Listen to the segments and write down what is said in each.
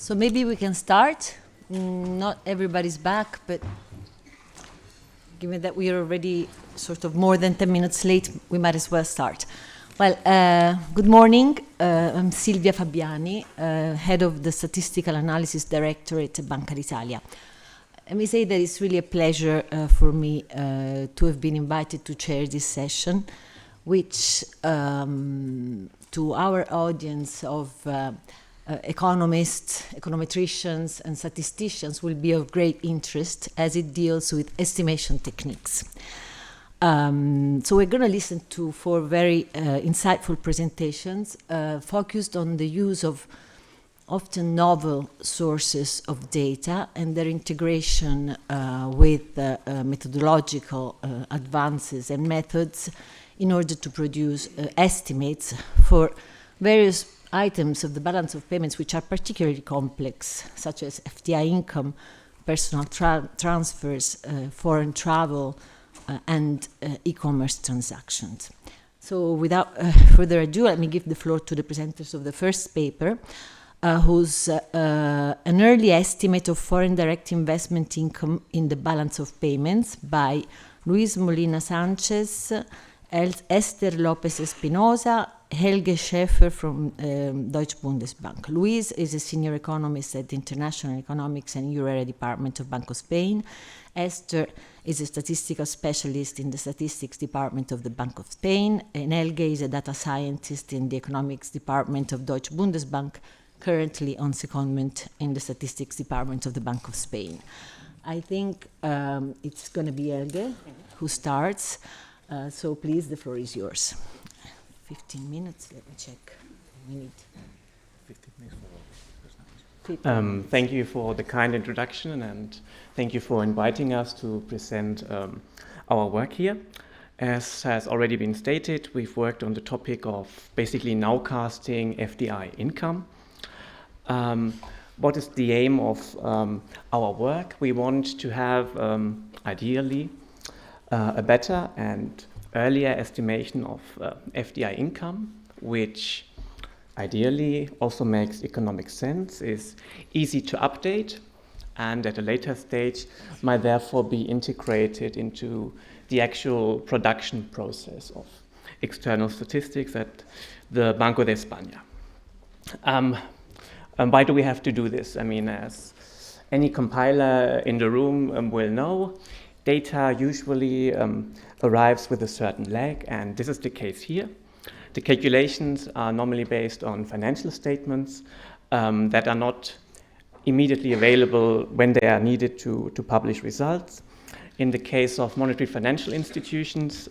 So maybe we can start. Not everybody's back, but given that we are already sort of more than 10 minutes late, we might as well start. Well, good morning. I'm Silvia Fabiani, head of the Statistical Analysis Directorate at Banca d'Italia. Let me say that it's really a pleasure for me to have been invited to chair this session, which to our audience of economists, econometricians, and statisticians will be of great interest as it deals with estimation techniques. So we're going to listen to four very insightful presentations focused on the use of often novel sources of data and their integration with methodological advances and methods in order to produce estimates for various items of the balance of payments which are particularly complex, such as FDI income, personal transfers, foreign travel, and e-commerce transactions. So without further ado, let me give the floor to the presenters of the first paper, whose an early estimate of foreign direct investment income in the balance of payments by Molina Sánchez, Esther López Espinosa, Helge Schäfer from Deutsche Bundesbank. Luis is a senior economist at the International Economics and Euro Area Department of Banco Spain. Esther is a statistical specialist in the Statistics Department of the Bank of Spain. And Helge is a data scientist in the Economics Department of Deutsche Bundesbank, currently on secondment in the Statistics Department of the Bank of Spain. I think it's going to be Helge who starts. So please, the floor is yours. 15 minutes, let me check. We need 15 minutes. Thank you for the kind introduction, and thank you for inviting us to present our work here. As has already been stated, we've worked on the topic of basically nowcasting FDI income. What is the aim of our work? We want to have, ideally, a better and earlier estimation of FDI income, which ideally also makes economic sense, is easy to update, and at a later stage might therefore be integrated into the actual production process of external statistics at the Banco de España. Why do we have to do this? I mean, as any compiler in the room will know, data usually arrives with a certain lag, and this is the case here. The calculations are normally based on financial statements that are not immediately available when they are needed to publish results. In the case of monetary financial institutions,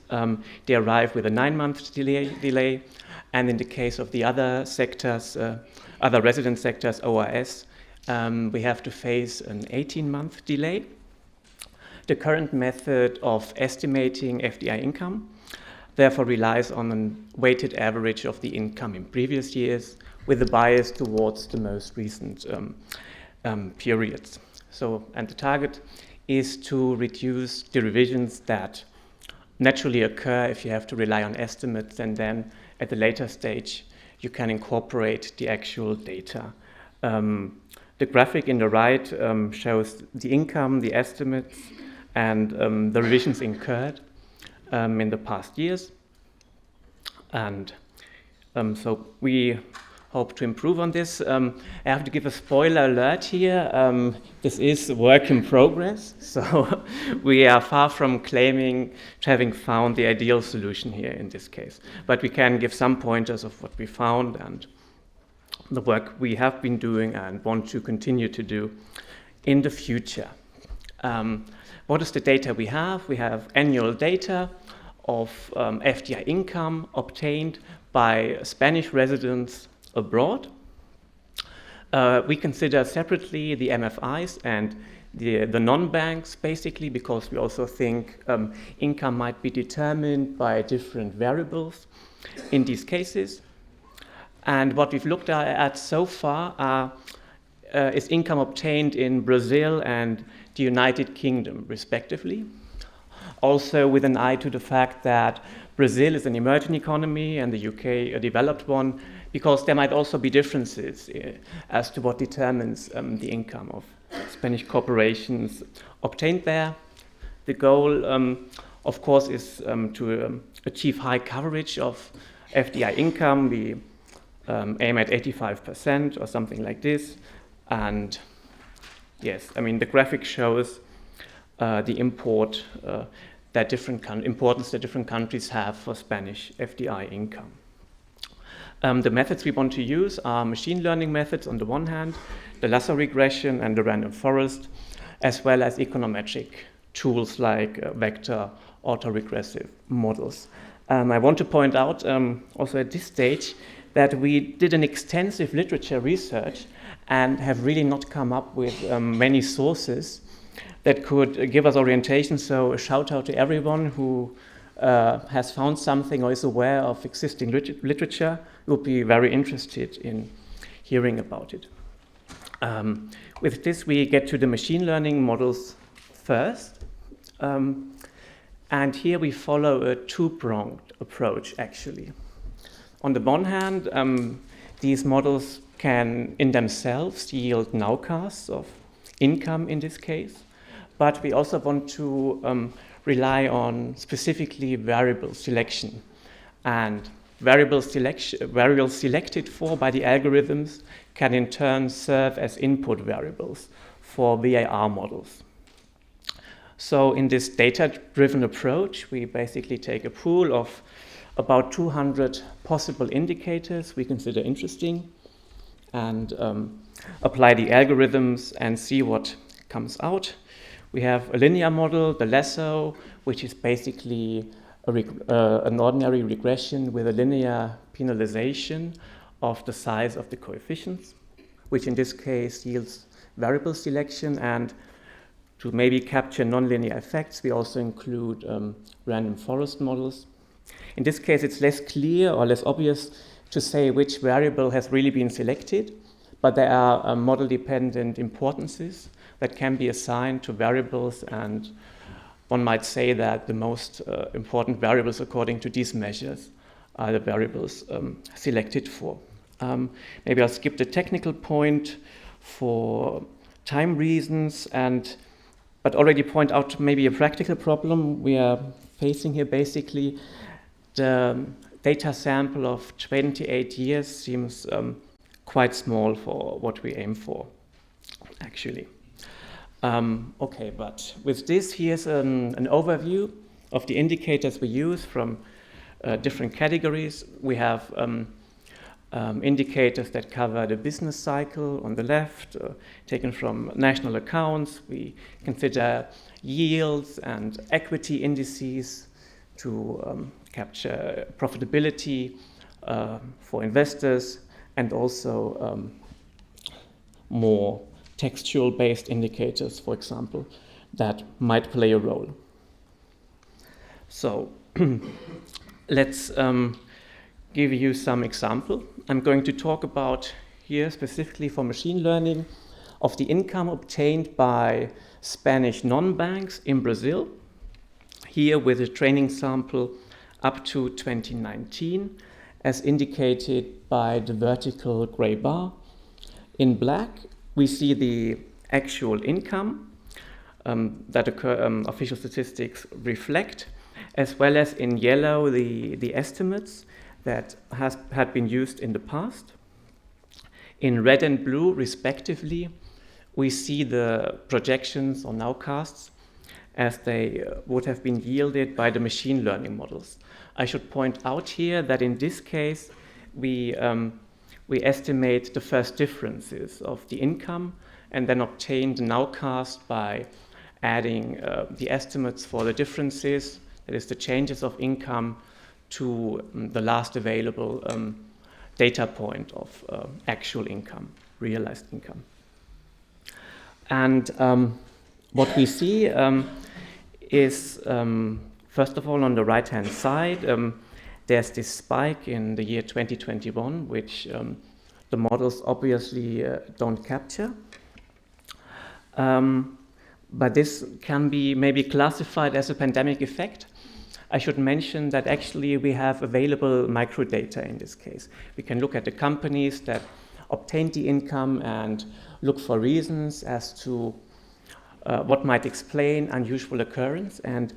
they arrive with a 9-month delay, and in the case of the other sectors, other resident sectors, ORS, we have to face an 18-month delay. The current method of estimating FDI income therefore relies on a weighted average of the income in previous years with a bias towards the most recent periods. So, and the target is to reduce the revisions that naturally occur if you have to rely on estimates, and then at a later stage you can incorporate the actual data. The graphic in the right shows the income, the estimates, and the revisions incurred in the past years. And so we hope to improve on this. I have to give a spoiler alert here. This is a work in progress, so we are far from claiming to having found the ideal solution here in this case. But we can give some pointers of what we found and the work we have been doing and want to continue to do in the future. What is the data we have? We have annual data of FDI income obtained by Spanish residents abroad. We consider separately the MFIs and the non-banks, basically, because we also think income might be determined by different variables in these cases. And what we've looked at so far is income obtained in Brazil and the United Kingdom, respectively. Also with an eye to the fact that Brazil is an emerging economy and the UK a developed one, because there might also be differences as to what determines the income of Spanish corporations obtained there. The goal, of course, is to achieve high coverage of FDI income. We aim at 85% or something like this. And yes, I mean, the graphic shows the importance that different countries have for Spanish FDI income. The methods we want to use are machine learning methods on the one hand, the lasso regression and the random forest, as well as econometric tools like vector autoregressive models. I want to point out also at this stage that we did an extensive literature research and have really not come up with many sources that could give us orientation. So a shout out to everyone who has found something or is aware of existing literature. We would be very interested in hearing about it. With this, we get to the machine learning models first. And here we follow a two-pronged approach, actually. On the one hand, these models can, in themselves, yield nowcasts of income in this case. But we also want to rely on specifically variable selection. And variables selected for by the algorithms can in turn serve as input variables for VAR models. So in this data-driven approach, we basically take a pool of about 200 possible indicators we consider interesting and apply the algorithms and see what comes out. We have a linear model, the lasso, which is basically an ordinary regression with a linear penalization of the size of the coefficients, which in this case yields variable selection. And to maybe capture nonlinear effects, we also include random forest models. In this case, it's less clear or less obvious to say which variable has really been selected, but there are model-dependent importances that can be assigned to variables, and one might say that the most important variables according to these measures are the variables selected for. Maybe I'll skip the technical point for time reasons, but already point out maybe a practical problem we are facing here. Basically, the data sample of 28 years seems quite small for what we aim for, actually. Okay, but with this, here's an overview of the indicators we use from different categories. We have indicators that cover the business cycle on the left, taken from national accounts. We consider yields and equity indices to capture profitability for investors, and also more textual-based indicators, for example, that might play a role. So let's give you some example. I'm going to talk about here specifically for machine learning of the income obtained by Spanish non-banks in Brazil, here with a training sample up to 2019, as indicated by the vertical gray bar. In black, we see the actual income that official statistics reflect, as well as in yellow, the estimates that had been used in the past. In red and blue, respectively, we see the projections or nowcasts as they would have been yielded by the machine learning models. I should point out here that in this case, we estimate the first differences of the income and then obtain the nowcast by adding the estimates for the differences, that is the changes of income, to the last available data point of actual income, realized income. And what we see is, first of all, on the right-hand side, there's this spike in the year 2021, which the models obviously don't capture. But this can be maybe classified as a pandemic effect. I should mention that actually we have available microdata in this case. We can look at the companies that obtained the income and look for reasons as to what might explain unusual occurrence. And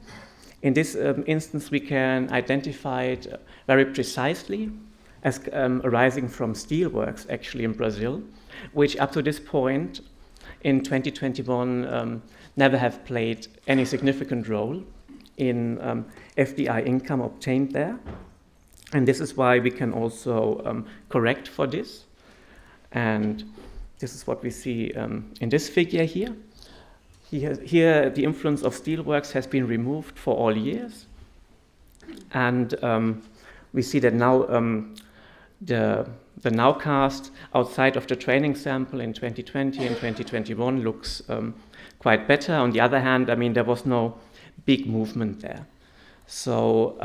in this instance, we can identify it very precisely as arising from steelworks actually in Brazil, which up to this point in 2021 never have played any significant role in FDI income obtained there. And this is why we can also correct for this. And this is what we see in this figure here. Here, the influence of steelworks has been removed for all years. And we see that now the nowcast outside of the training sample in 2020 and 2021 looks quite better. On the other hand, I mean, there was no big movement there. So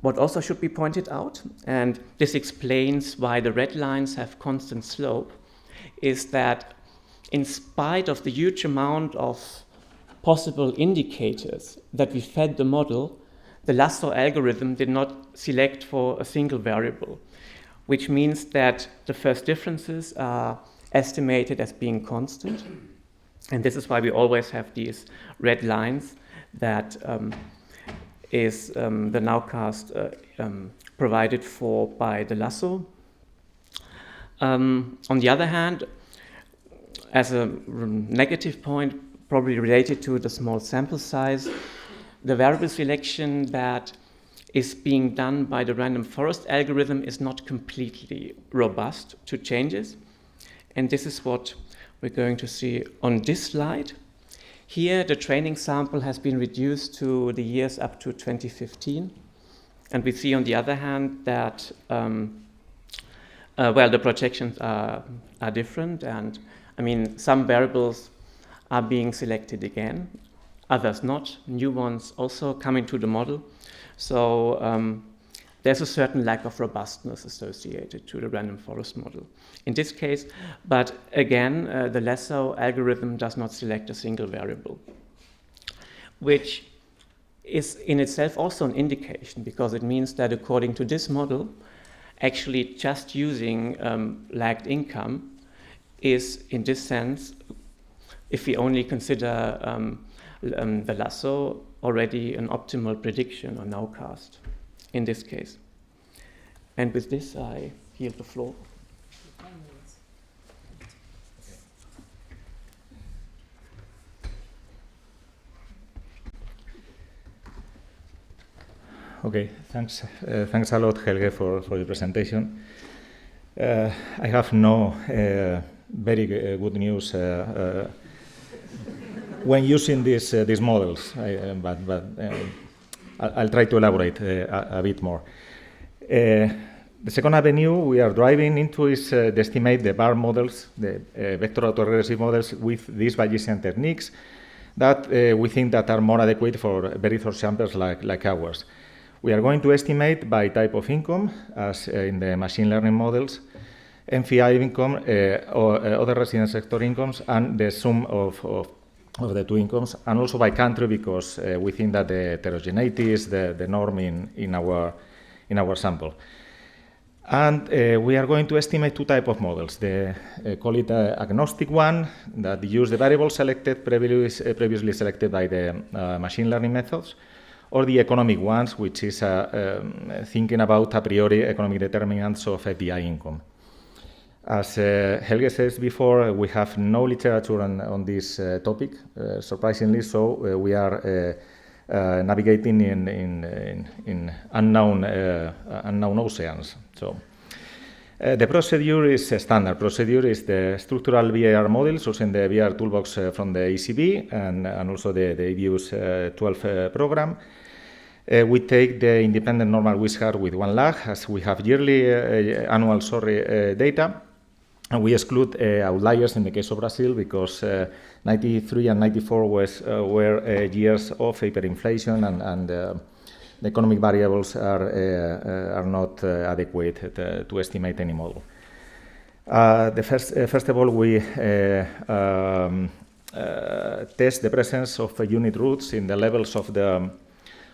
what also should be pointed out, and this explains why the red lines have constant slope, is that in spite of the huge amount of possible indicators that we fed the model, the lasso algorithm did not select for a single variable, which means that the first differences are estimated as being constant. And this is why we always have these red lines that is the nowcast provided for by the lasso. On the other hand, as a negative point, probably related to the small sample size, the variable selection that is being done by the random forest algorithm is not completely robust to changes. And this is what we're going to see on this slide. Here, the training sample has been reduced to the years up to 2015. And we see, on the other hand, that, the projections are different. And, I mean, some variables are being selected again, others not. New ones also come into the model. So there's a certain lack of robustness associated to the random forest model in this case. But again, the lasso algorithm does not select a single variable, which is in itself also an indication, because it means that according to this model, actually just using lagged income is, in this sense, if we only consider the lasso, already an optimal prediction or nowcast in this case. And with this, I yield the floor. Okay, thanks a lot, Helge, for the presentation. I have no very good news when using these models, but I'll try to elaborate a bit more. The second avenue we are driving into is to estimate the bar models, the vector autoregressive models with these Bayesian techniques that we think that are more adequate for very short samples like ours. We are going to estimate by type of income, as in the machine learning models, MFI income, or other resident sector incomes, and the sum of the two incomes, and also by country, because we think that the heterogeneity is the norm in our sample. And we are going to estimate two types of models. Call it agnostic one, that use the variables selected previously selected by the machine learning methods, or the economic ones, which is thinking about a priori economic determinants of FDI income. As Helge says before, we have no literature on this topic, surprisingly, so we are navigating in unknown oceans. So the procedure is a standard procedure, is the structural VAR models using the VAR toolbox from the ECB and also the EBU's 12 program. We take the independent normal Wishart with one lag, as we have yearly annual data. And we exclude outliers in the case of Brazil, because 93 and 94 were years of hyperinflation, and the economic variables are not adequate to estimate any model. First of all, we test the presence of unit roots in the levels of the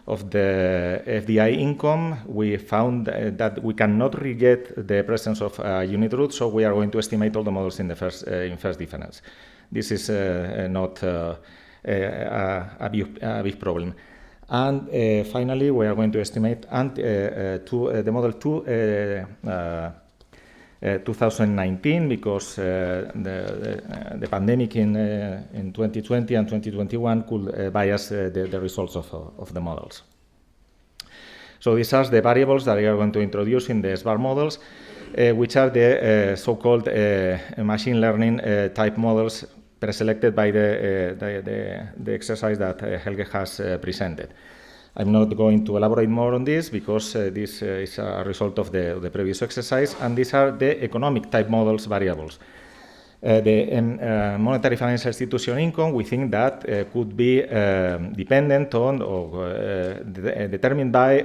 of the FDI income, we found that we cannot reject the presence of unit root, so we are going to estimate all the models in the first difference. This is not a big problem. And finally, we are going to estimate the model 2019, because the pandemic in 2020 and 2021 could bias the results of the models. So these are the variables that we are going to introduce in the SBAR models, which are the so-called machine learning type models preselected by the exercise that Helge has presented. I'm not going to elaborate more on this because this is a result of the previous exercise, and these are the economic type models variables. The monetary financial institution income, we think that could be dependent on or determined by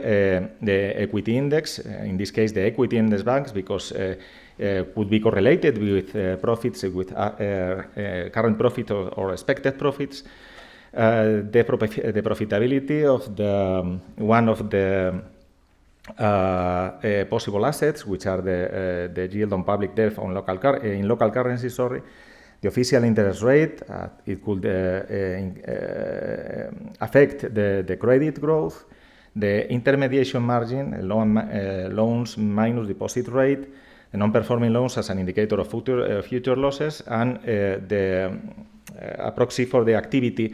the equity index, in this case the equity index banks, because could be correlated with profits, with current profit or expected profits. The profitability of one of the possible assets, which are the yield on public debt on in local currency, the official interest rate, it could affect the credit growth, the intermediation margin, loans minus deposit rate, the non-performing loans as an indicator of future losses, and a proxy for the activity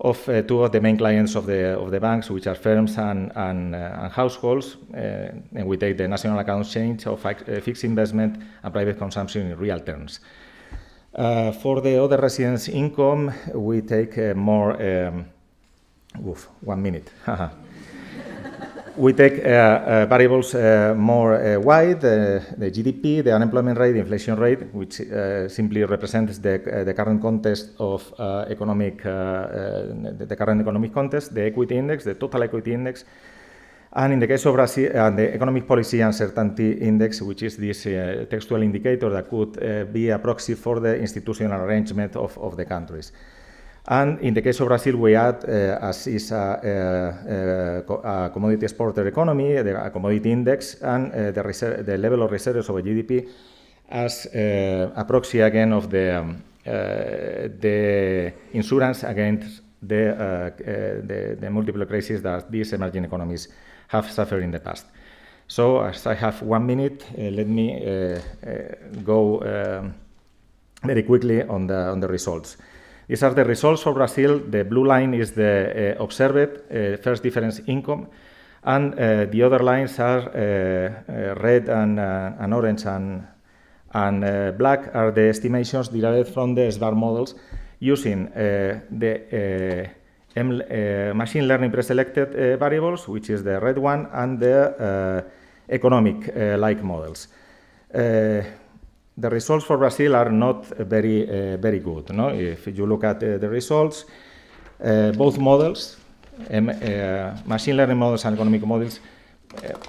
of two of the main clients of the banks, which are firms and households, and we take the national account change of fixed investment and private consumption in real terms. For the other residence income, we take more. 1 minute. We take variables more wide, the GDP, the unemployment rate, the inflation rate, which simply represents the current context of the current economic context, the equity index, the total equity index, and in the case of Brazil, the economic policy uncertainty index, which is this textual indicator that could be a proxy for the institutional arrangement of the countries. And in the case of Brazil, we add, as is a commodity exporter economy, a commodity index, and the level of reserves of a GDP as a proxy again of the insurance against the multiple crises that these emerging economies have suffered in the past. So, as I have 1 minute, let me go very quickly on the results. These are the results for Brazil. The blue line is the observed first difference income, and the other lines are red and orange and black are the estimations derived from the SBAR models using the machine learning preselected variables, which is the red one, and the economic like models. The results for Brazil are not very good. No? If you look at the results, both models, machine learning models and economic models,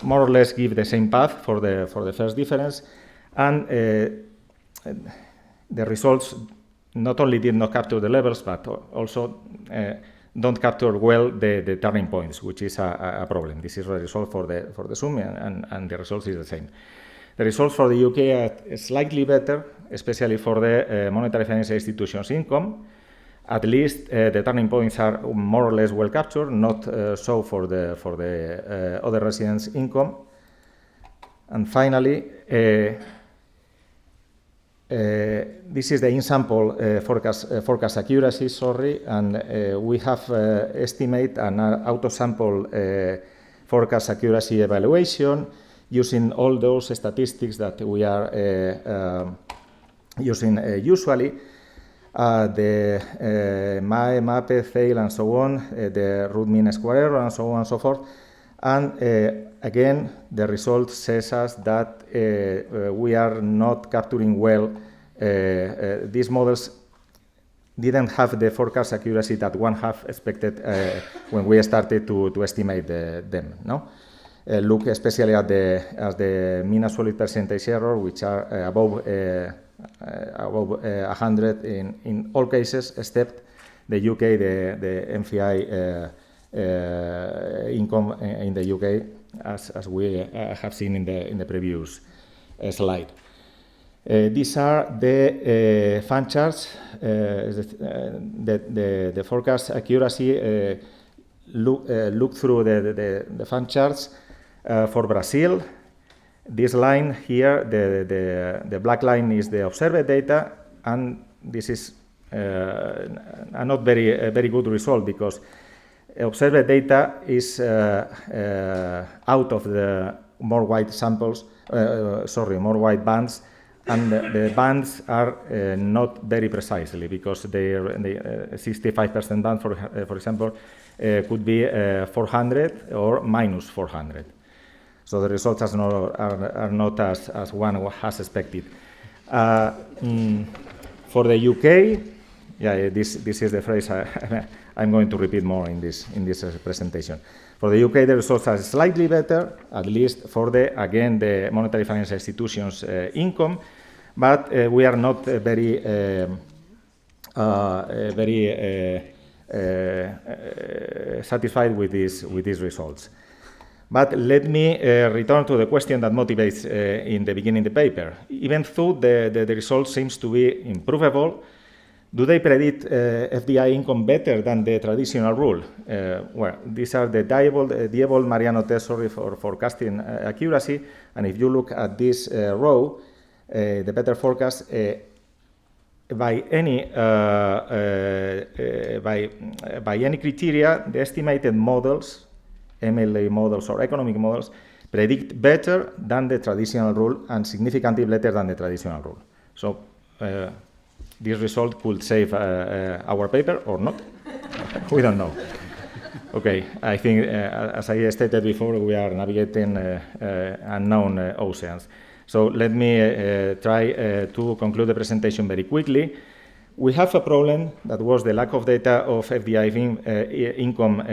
more or less give the same path for the first difference, and the results not only did not capture the levels, but also don't capture well the turning points, which is a problem. This is the result for the sum, and the results is the same. The results for the UK are slightly better, especially for the monetary financial institutions income. At least the turning points are more or less well captured, not so for the other residents' income. And finally, this is the in-sample forecast accuracy, and we have estimate an out-of-sample forecast accuracy evaluation using all those statistics that we are using usually, the MAE, MAPE, THALE, and so on, the root mean square error, and so on and so forth. And again, the result says us that we are not capturing well. These models didn't have the forecast accuracy that one have expected when we started to estimate them. No? Look especially at the mean absolute percentage error, which are above 100 in all cases, except the UK, the MFI income in the UK, as we have seen in the previous slide. These are the fund charts. The forecast accuracy look through the fund charts for Brazil. This line here, the black line, is the observed data, and this is a not very good result, because observed data is out of the more wide samples, more wide bands, and the bands are not very precisely, because the 65% band, for example, could be 400 or minus 400. So the results are not as one has expected. For the UK, this is the phrase I'm going to repeat more in this presentation. For the UK, the results are slightly better, at least for the monetary financial institutions' income, but we are not very satisfied with these results. But let me return to the question that motivates in the beginning of the paper. Even though the result seems to be improvable, do they predict FDI income better than the traditional rule? Well, these are the Diebold Mariano test for forecasting accuracy, and if you look at this row, the better forecast, by any criteria, the estimated models, MLA models or economic models, predict better than the traditional rule and significantly better than the traditional rule. So this result could save our paper or not. We don't know. Okay, I think, as I stated before, we are navigating unknown oceans. So let me try to conclude the presentation very quickly. We have a problem that was the lack of data of FDI income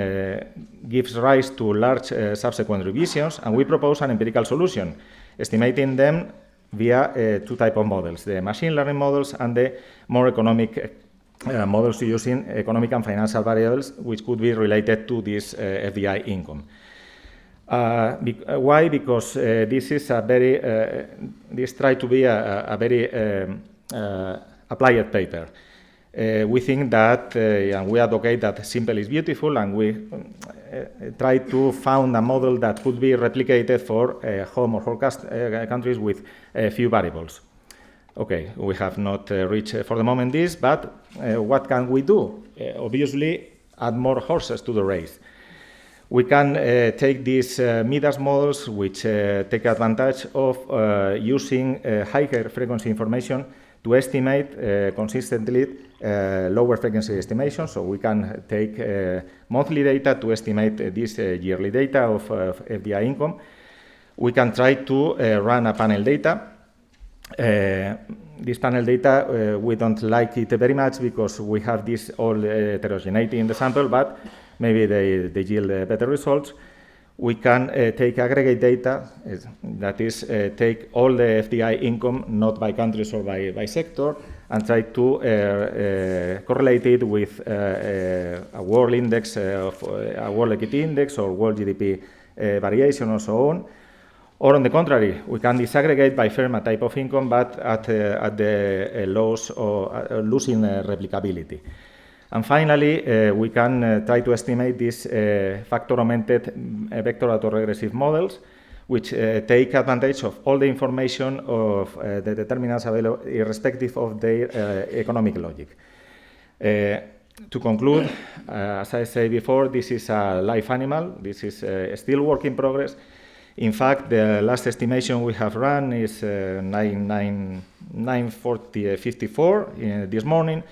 gives rise to large subsequent revisions, and we propose an empirical solution, estimating them via two types of models, the machine learning models and the more economic models using economic and financial variables, which could be related to this FDI income. Why? Because this is a very, this tries to be a very applied paper. We think that, and we advocate that simple is beautiful, and we try to found a model that could be replicated for home or forecast countries with a few variables. Okay, we have not reached for the moment this, but what can we do? Obviously, add more horses to the race. We can take these Midas models, which take advantage of using higher frequency information to estimate consistently lower frequency estimation. So we can take monthly data to estimate this yearly data of FDI income. We can try to run a panel data. This panel data, we don't like it very much because we have this all heterogeneity in the sample, but maybe they yield better results. We can take aggregate data, that is, take all the FDI income, not by countries or by sector, and try to correlate it with a world index, of a world equity index or world GDP variation or so on. Or on the contrary, we can disaggregate by firm a type of income, but at the loss or losing replicability. And finally, we can try to estimate these factor-augmented vector autoregressive models, which take advantage of all the information of the determinants available, irrespective of their economic logic. To conclude, as I said before, this is a live animal. This is still work in progress. In fact, the last estimation we have run is 9:54 this morning.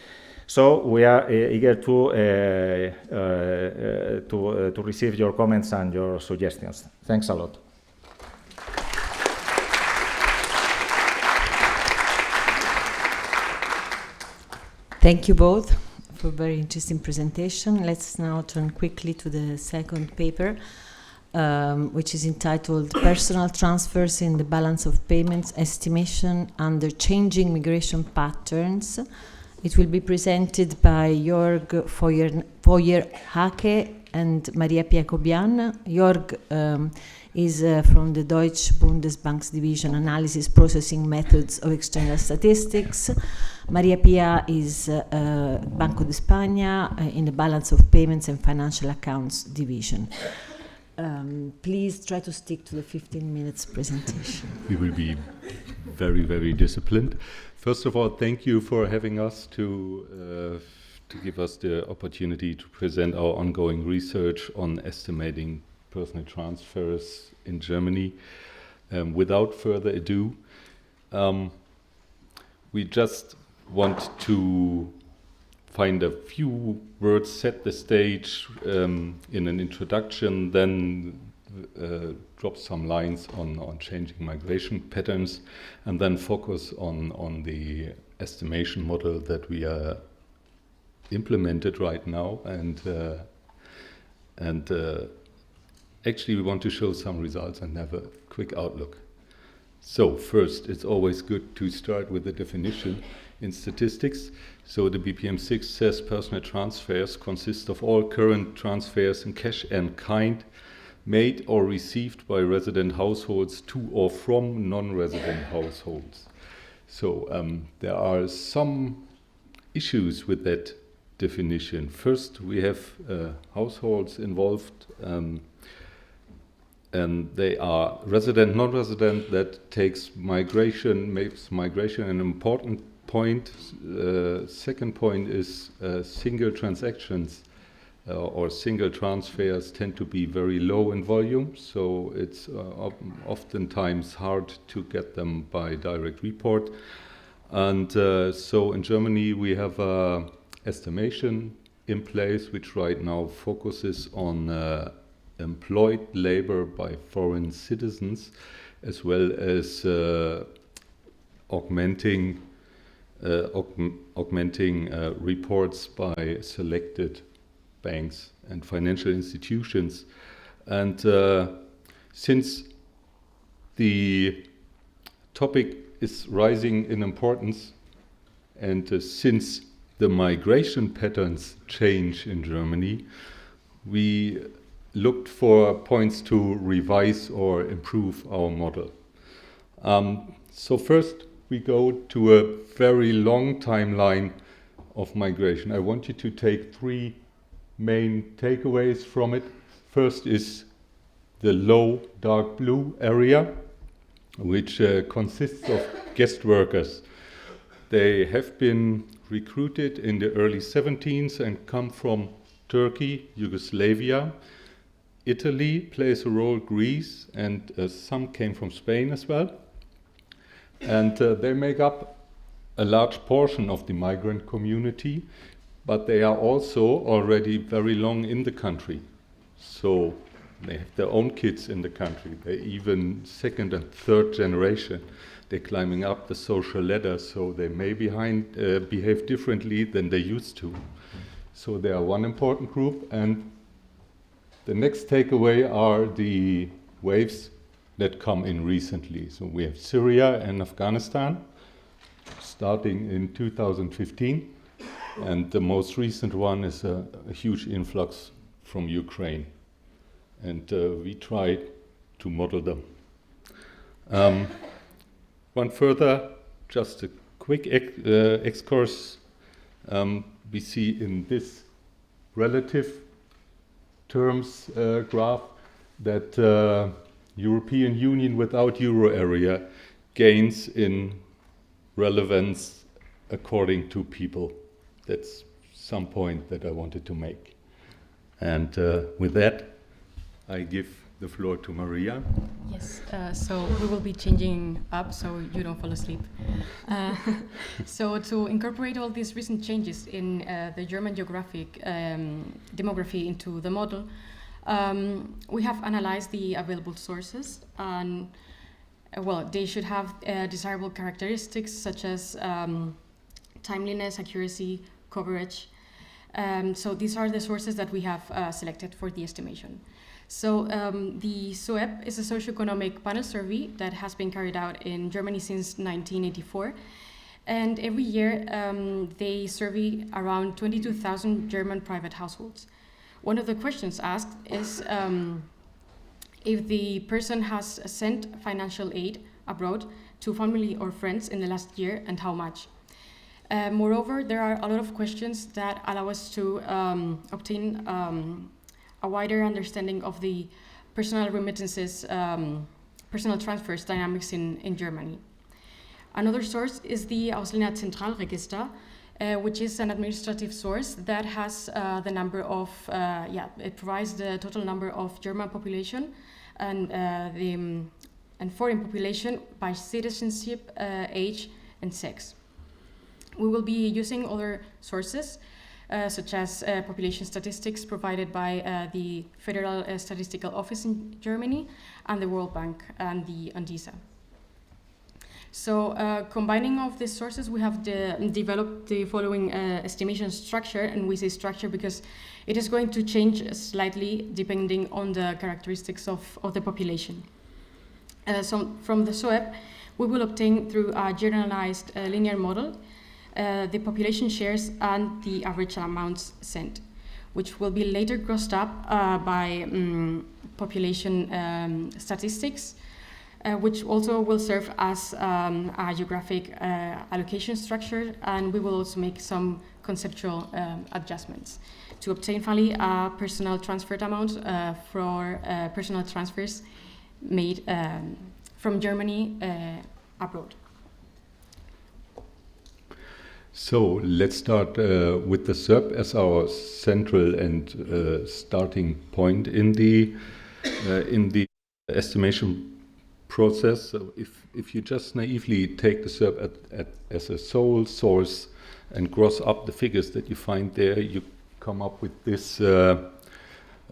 So we are eager to receive your comments and your suggestions. Thanks a lot. Thank you both for a very interesting presentation. Let's now turn quickly to the second paper, which is entitled Personal Transfers in the Balance of Payments Estimation Under Changing Migration Patterns. It will be presented by Jörg Feuerhake and Maria Pia Cobian. Jörg is from the Deutsche Bundesbank's division Analysis Processing Methods of External Statistics. Maria Pia is Banco de España in the Balance of Payments and Financial Accounts division. Please try to stick to the 15 minutes presentation. We will be very, very disciplined. First of all, thank you for having us to give us the opportunity to present our ongoing research on estimating personal transfers in Germany. Without further ado, we just want to find a few words, set the stage in an introduction, then drop some lines on changing migration patterns, and then focus on the estimation model that we are implemented right now. And actually we want to show some results and have a quick outlook. So first, it's always good to start with the definition in statistics. So the BPM6 says personal transfers consist of all current transfers in cash and kind made or received by resident households to or from non-resident households. So there are some issues with that definition. First, we have households involved, and they are resident, non-resident. That makes migration an important point. Second point is single transactions or single transfers tend to be very low in volume, so it's oftentimes hard to get them by direct report. And so in Germany we have an estimation in place which right now focuses on employed labor by foreign citizens, as well as augmenting reports by selected banks and financial institutions. And since the topic is rising in importance, and since the migration patterns change in Germany, we looked for points to revise or improve our model. So first we go to a very long timeline of migration. I want you to take three main takeaways from it. First is the low dark blue area, which consists of guest workers. They have been recruited in the early 70s and come from Turkey, Yugoslavia. Italy plays a role, Greece, and some came from Spain as well. And they make up a large portion of the migrant community, but they are also already very long in the country. So they have their own kids in the country. They're even second and third generation. They're climbing up the social ladder, so they may behave differently than they used to. So they are one important group. And the next takeaway are the waves that come in recently. So we have Syria and Afghanistan, starting in 2015. And the most recent one is a huge influx from Ukraine. And we tried to model them. One further, just a quick excursus. We see in this relative terms graph that European Union without euro area gains in relevance according to people. That's some point that I wanted to make. And with that, I give the floor to Maria. Yes, so we will be changing up so you don't fall asleep. So to incorporate all these recent changes in the German geographic demography into the model, we have analyzed the available sources, and they should have desirable characteristics such as timeliness, accuracy, coverage. So these are the sources that we have selected for the estimation. So the SOEP is a socioeconomic panel survey that has been carried out in Germany since 1984. And every year they survey around 22,000 German private households. One of the questions asked is if the person has sent financial aid abroad to family or friends in the last year and how much. Moreover, there are a lot of questions that allow us to obtain a wider understanding of the personal remittances, personal transfers dynamics in Germany. Another source is the Ausländer Zentralregister, which is an administrative source that has the number of, it provides the total number of German population and foreign population by citizenship, age, and sex. We will be using other sources, such as population statistics provided by the Federal Statistical Office in Germany and the World Bank and the UNDISA. So combining of these sources, we have developed the following estimation structure, and we say structure because it is going to change slightly depending on the characteristics of the population. So from the SOEP, we will obtain through a generalized linear model the population shares and the average amounts sent, which will be later grossed up by population statistics, which also will serve as a geographic allocation structure, and we will also make some conceptual adjustments to obtain finally a personal transferred amount for personal transfers made from Germany abroad. So let's start with the SERP as our central and starting point in the estimation process. So if you just naively take the SERP as a sole source and gross up the figures that you find there, you come up with this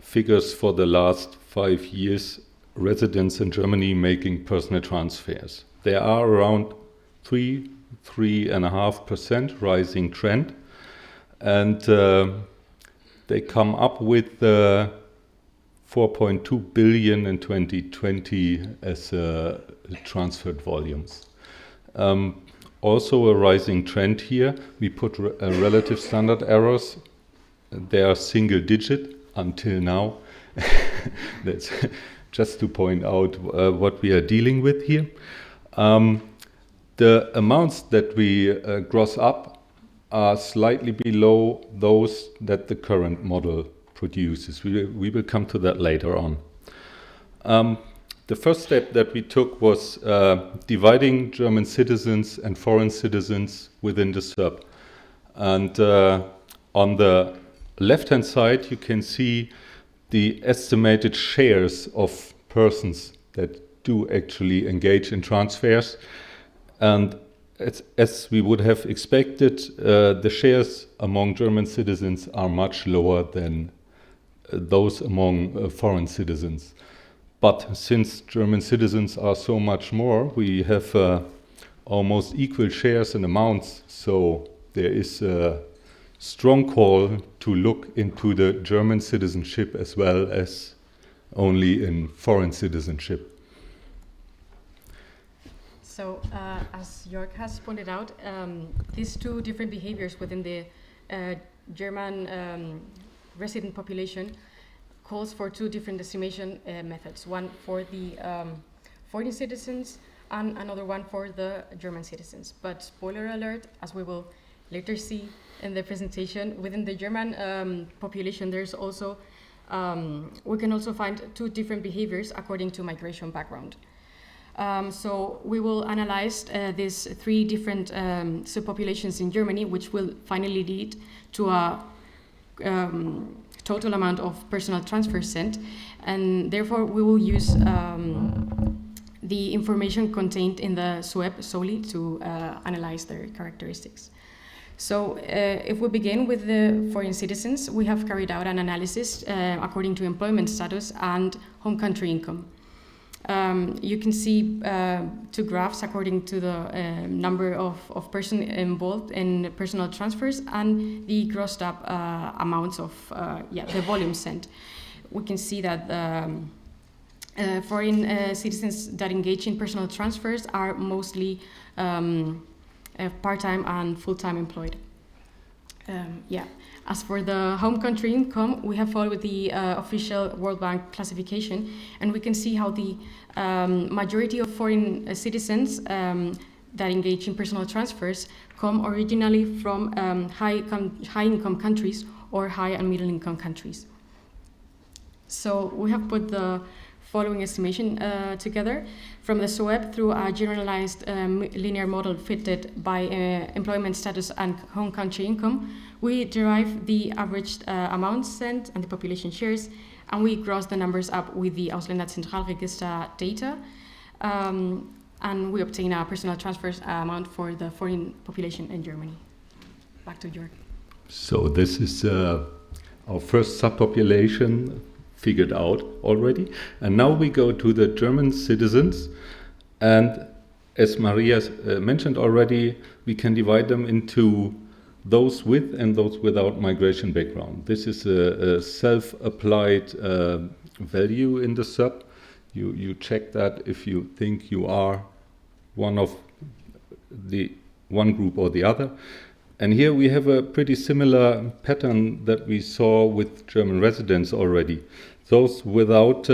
figures for the last 5 years residents in Germany making personal transfers. There are around 3.5% rising trend, and they come up with 4.2 billion in 2020 as transferred volumes. Also a rising trend here. We put relative standard errors. They are single digit until now. That's just to point out what we are dealing with here. The amounts that we gross up are slightly below those that the current model produces. We will come to that later on. The first step that we took was dividing German citizens and foreign citizens within the SERP. And on the left-hand side, you can see the estimated shares of persons that do actually engage in transfers. And as we would have expected, the shares among German citizens are much lower than those among foreign citizens. But since German citizens are so much more, we have almost equal shares and amounts. So there is a strong call to look into the German citizenship as well as only in foreign citizenship. So, as Jörg has pointed out, these two different behaviors within the German resident population calls for two different estimation methods, one for the foreign citizens and another one for the German citizens. But spoiler alert, as we will later see in the presentation, within the German population there's also, we can also find two different behaviors according to migration background. So we will analyze these three different subpopulations in Germany, which will finally lead to a total amount of personal transfers sent, and therefore we will use the information contained in the SOEP solely to analyze their characteristics. So if we begin with the foreign citizens, we have carried out an analysis according to employment status and home country income. You can see two graphs according to the number of persons involved in personal transfers and the grossed up amounts of the volume sent. We can see that foreign citizens that engage in personal transfers are mostly part-time and full-time employed. As for the home country income, we have followed the official World Bank classification, and we can see how the majority of foreign citizens that engage in personal transfers come originally from high-income countries or high and middle-income countries. So we have put the following estimation together from the SOEP through a generalized linear model fitted by employment status and home country income. We derive the average amount sent and the population shares, and we gross the numbers up with the Ausländerzentralregister data, and we obtain a personal transfers amount for the foreign population in Germany. Back to Jörg. So this is our first subpopulation figured out already. And now we go to the German citizens. And as Maria mentioned already, we can divide them into those with and those without migration background. This is a self-applied value in the sub. You check that if you think you are one of the one group or the other. And here we have a pretty similar pattern that we saw with German residents already. Those without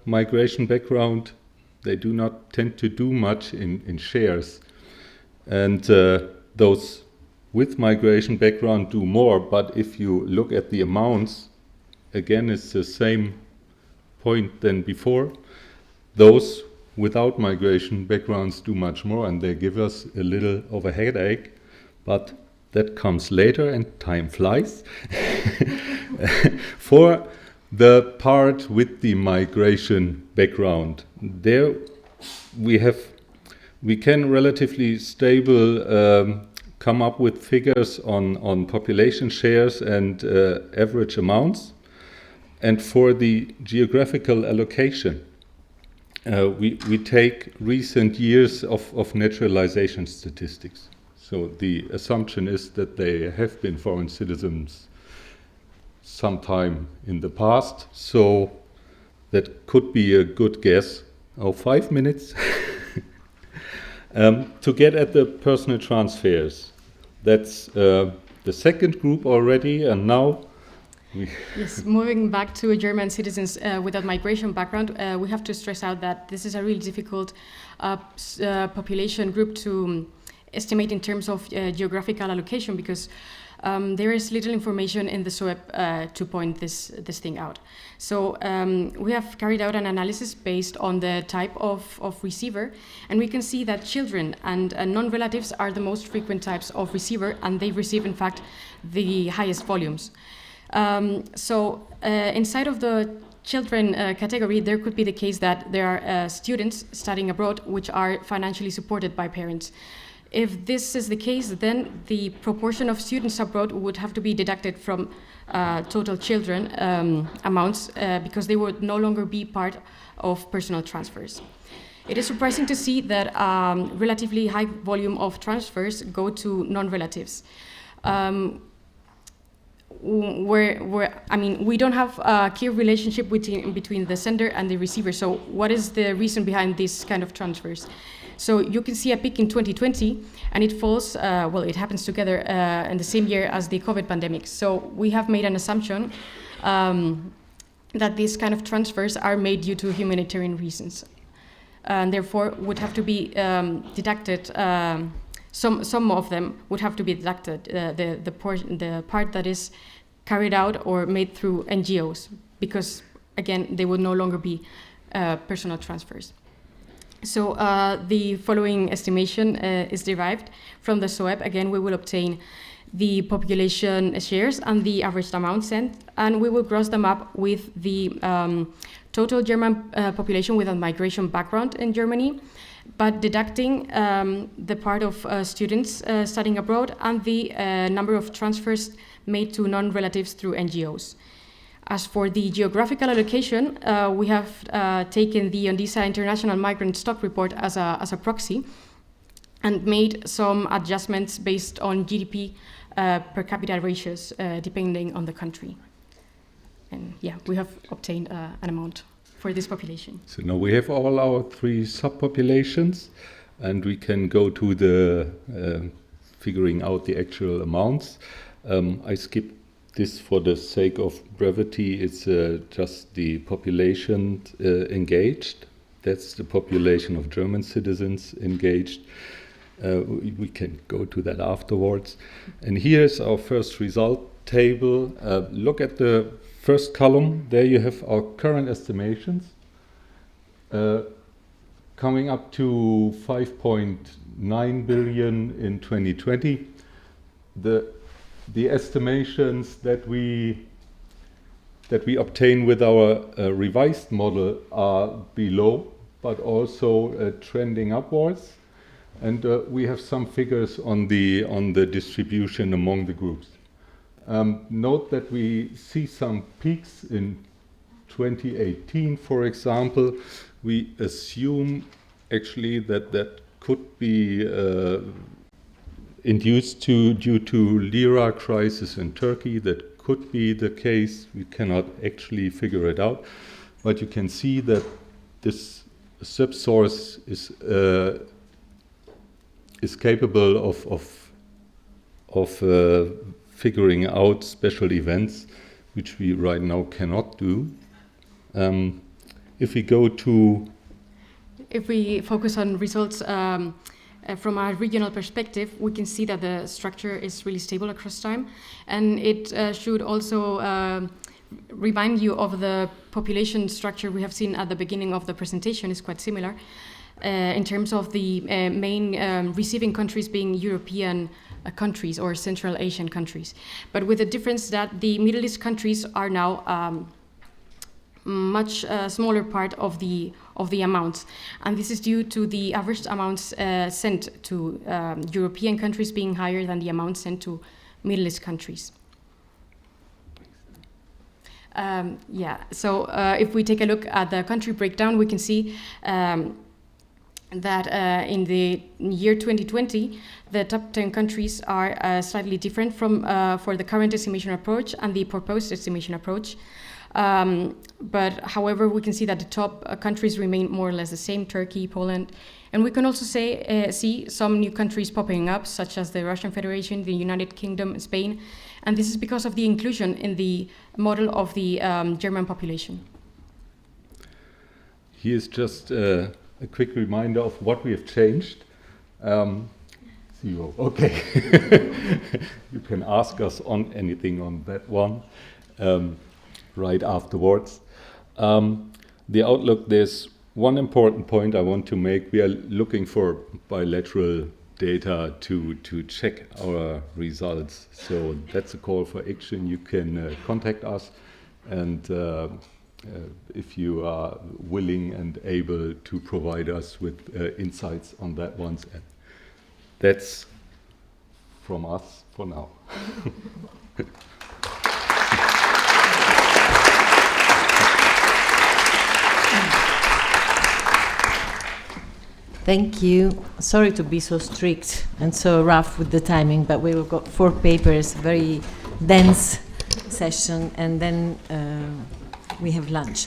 migration background, they do not tend to do much in shares. And those with migration background do more, but if you look at the amounts, again, it's the same point than before. Those without migration backgrounds do much more, and they give us a little of a headache, but that comes later and time flies. For the part with the migration background, there we can relatively stable come up with figures on population shares and average amounts. And for the geographical allocation, we take recent years of naturalization statistics. So the assumption is that they have been foreign citizens sometime in the past. So that could be a good guess. 5 minutes. To get at the personal transfers. That's the second group already, and now Yes, moving back to German citizens without migration background, we have to stress out that this is a really difficult population group to estimate in terms of geographical allocation, because there is little information in the SOEP to point this thing out. So we have carried out an analysis based on the type of receiver, and we can see that children and non-relatives are the most frequent types of receiver, and they receive, in fact, the highest volumes. Inside of the children category, there could be the case that there are students studying abroad which are financially supported by parents. If this is the case, then the proportion of students abroad would have to be deducted from total children amounts because they would no longer be part of personal transfers. It is surprising to see that relatively high volume of transfers go to non-relatives. We don't have a clear relationship between the sender and the receiver. So what is the reason behind this kind of transfers? So you can see a peak in 2020, and it falls, it happens together in the same year as the COVID pandemic. So we have made an assumption that these kind of transfers are made due to humanitarian reasons, and therefore would have to be deducted. Some of them would have to be deducted, the part that is carried out or made through NGOs, because again, they would no longer be personal transfers. So the following estimation is derived from the SOEP. Again, we will obtain the population shares and the average amount sent, and we will gross them up with the total German population with a migration background in Germany, but deducting the part of students studying abroad and the number of transfers made to non-relatives through NGOs. As for the geographical allocation, we have taken the ONDISA International Migrant Stock Report as a proxy and made some adjustments based on GDP per capita ratios depending on the country. And yeah, we have obtained an amount for this population. So now we have all our 3 subpopulations, and we can go to the figuring out the actual amounts. I skipped this for the sake of brevity. It's just the population engaged. That's the population of German citizens engaged. We can go to that afterwards. And here's our first result table. Look at the first column. There you have our current estimations, coming up to 5.9 billion in 2020. The estimations that we obtain with our revised model are below, but also trending upwards. And we have some figures on the distribution among the groups. Note that we see some peaks in 2018, for example. We assume actually that could be induced due to lira crisis in Turkey. That could be the case. We cannot actually figure it out, but you can see that this subsource is capable of figuring out special events, which we right now cannot do. If we focus on results from a regional perspective, we can see that the structure is really stable across time, and it should also remind you of the population structure we have seen at the beginning of the presentation. Is quite similar in terms of the main receiving countries being European countries or Central Asian countries, but with the difference that the Middle East countries are now much smaller part of the amounts, and this is due to the average amounts sent to European countries being higher than the amounts sent to Middle East countries. So if we take a look at the country breakdown, we can see that in the year 2020, the top 10 countries are slightly different from for the current estimation approach and the proposed estimation approach. But however, we can see that the top countries remain more or less the same: Turkey, Poland, and we can also see some new countries popping up, such as the Russian Federation, the United Kingdom, Spain, and this is because of the inclusion in the model of the German population. Here's just a quick reminder of what we have changed. Zero. Okay. You can ask us on anything on that one right afterwards. The outlook, there's one important point I want to make. We are looking for bilateral data to check our results. So that's a call for action. You can contact us, and if you are willing and able to provide us with insights on that one. And that's from us for now. Thank you. Sorry to be so strict and so rough with the timing, but we've got 4 papers, very dense session, and then we have lunch.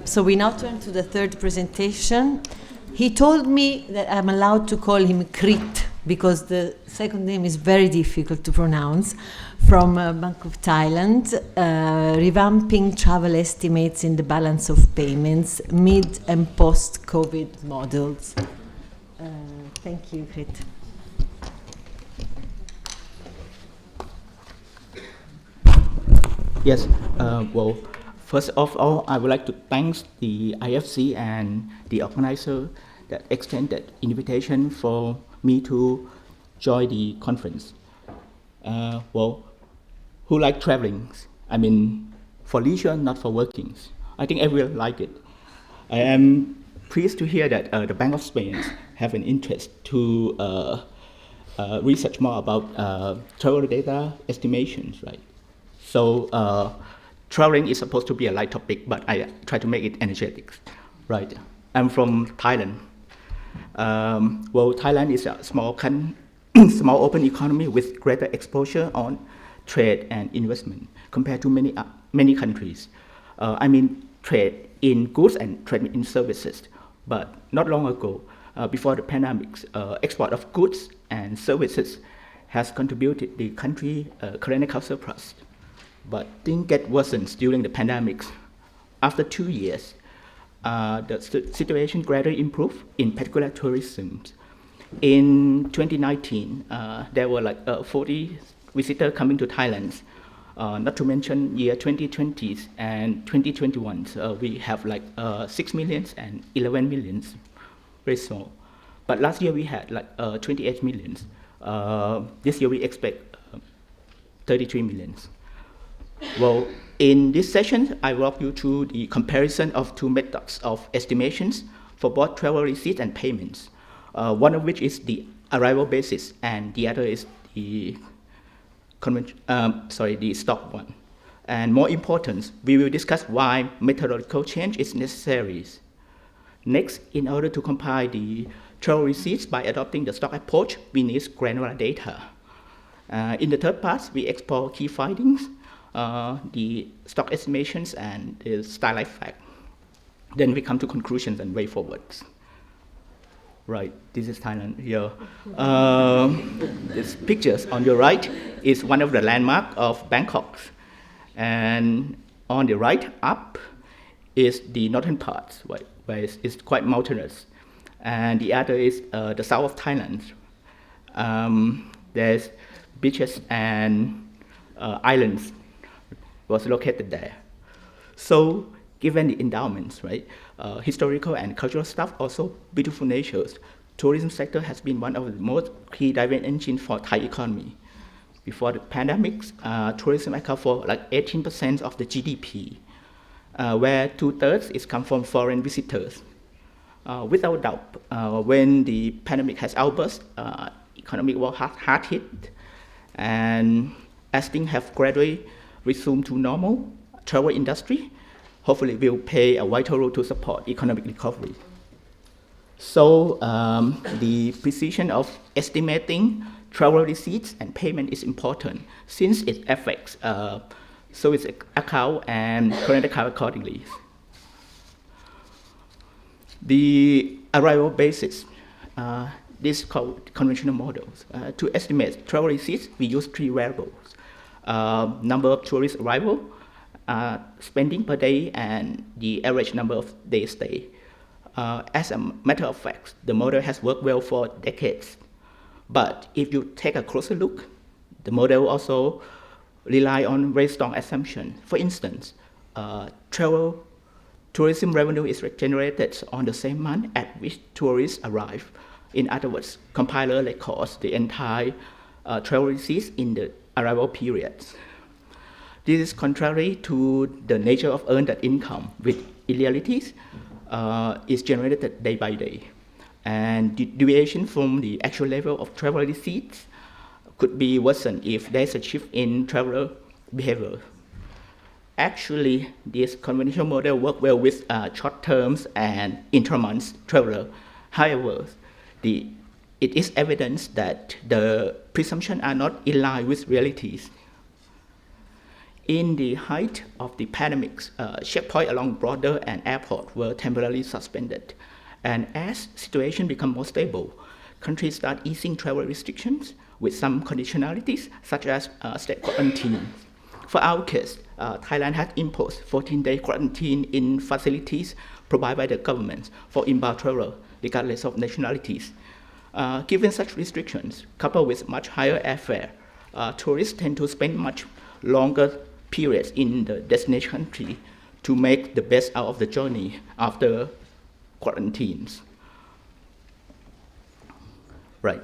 So we now turn to the third presentation. He told me that I'm allowed to call him Krit because the second name is very difficult to pronounce, from Bank of Thailand, revamping travel estimates in the balance of payments, mid and post-COVID models. Thank you, Krit. Yes, well, first of all, I would like to thank the IFC and the organizer that extended invitation for me to join the conference. Well, who like traveling? I mean, for leisure, not for working. I think everyone like it. I am pleased to hear that the Bank of Spain have an interest to research more about travel data estimations, right? So traveling is supposed to be a light topic, but I try to make it energetic, right? I'm from Thailand. Well, Thailand is a small open economy with greater exposure on trade and investment compared to many countries. I mean, trade in goods and trade in services. But not long ago, before the pandemic, export of goods and services has contributed the country current account surplus. But things get worsened during the pandemic. After 2 years, the situation gradually improved, in particular tourism. In 2019, there were like 40 visitors coming to Thailand. Not to mention year 2020 and 2021, we have like 6 million and 11 million, very small. But last year we had like 28 million. This year we expect 33 million. Well, in this session, I walk you through the comparison of two methods of estimations for both travel receipts and payments. One of which is the arrival basis, and the other is the the stock one. And more important, we will discuss why methodological change is necessary. Next, in order to compile the travel receipts by adopting the stock approach, we need granular data. In the third part, we explore key findings, the stock estimations, and the stylized fact. Then we come to conclusions and way forwards. Right, this is Thailand here. These pictures on your right is one of the landmarks of Bangkok. And on the right up is the northern part, where it's quite mountainous. And the other is the south of Thailand. There's beaches and islands was located there. So given the endowments, right, historical and cultural stuff, also beautiful natures, tourism sector has been one of the most key driving engines for Thai economy. Before the pandemic, tourism accounted for like 18% of the GDP, where 2/3 is come from foreign visitors. Without doubt, when the pandemic has outburst, economy was hard hit, and as things have gradually resumed to normal, travel industry hopefully will play a vital role to support economic recovery. So the precision of estimating travel receipts and payment is important, since it affects service account and current account accordingly. The arrival basis, this is called conventional models. To estimate travel receipts, we use 3 variables: number of tourist arrival, spending per day, and the average number of days stay. As a matter of fact, the model has worked well for decades. But if you take a closer look, the model also relies on very strong assumptions. For instance, tourism revenue is generated on the same month at which tourists arrive. In other words, compiler records the entire travel receipts in the arrival periods. This is contrary to the nature of earned income, with irregularities is generated day by day. And the deviation from the actual level of travel receipts could be worsened if there's a shift in traveler behavior. Actually, this conventional model works well with short-term and intra-month traveler. However, it is evidence that the presumptions are not in line with realities. In the height of the pandemic, checkpoints along border and airport were temporarily suspended. And as situation become more stable, countries start easing travel restrictions with some conditionalities, such as state quarantine. For our case, Thailand had imposed 14-day quarantine in facilities provided by the government for inbound travel, regardless of nationalities. Given such restrictions, coupled with much higher airfare, tourists tend to spend much longer periods in the destination country to make the best out of the journey after quarantines. Right,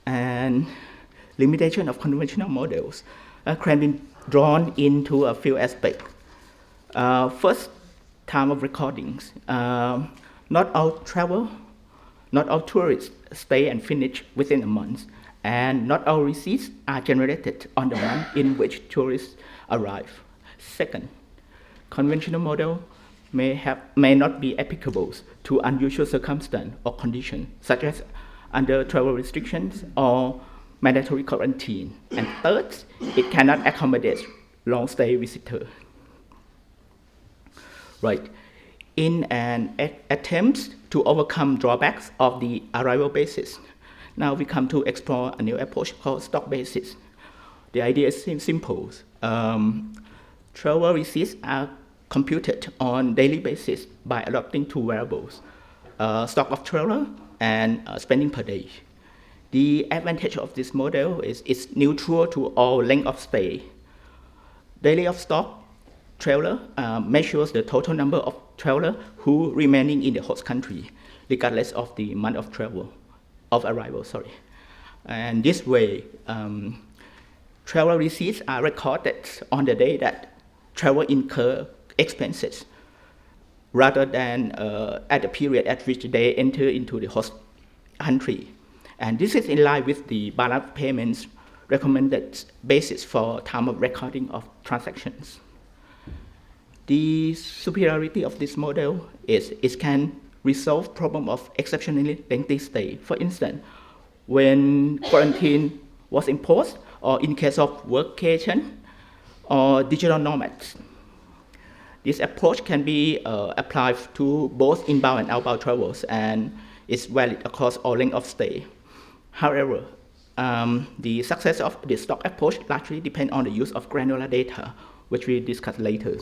and limitation of conventional models can be drawn into a few aspects. First, time of recordings. Not all tourists stay and finish within a month, and not all receipts are generated on the month in which tourists arrive. Second, conventional model may not be applicable to unusual circumstances or conditions, such as under travel restrictions or mandatory quarantine. And third, it cannot accommodate long-stay visitors. Right. in an attempt to overcome drawbacks of the arrival basis. Now we come to explore a new approach called stock basis. The idea is simple. Travel receipts are computed on daily basis by adopting two variables, stock of traveler and spending per day. The advantage of this model is it's neutral to all length of stay. Daily of stock traveler measures the total number of travelers who remaining in the host country, regardless of the month of arrival. And this way, travel receipts are recorded on the day that travel incur expenses, rather than at the period at which they enter into the host country. And this is in line with the balance payments recommended basis for time of recording of transactions. The superiority of this model is it can resolve problem of exceptionally lengthy stay. For instance, when quarantine was imposed, or in case of workcation or digital nomads. This approach can be applied to both inbound and outbound travels, and is valid across all length of stay. However, the success of the stock approach largely depends on the use of granular data, which we discuss later.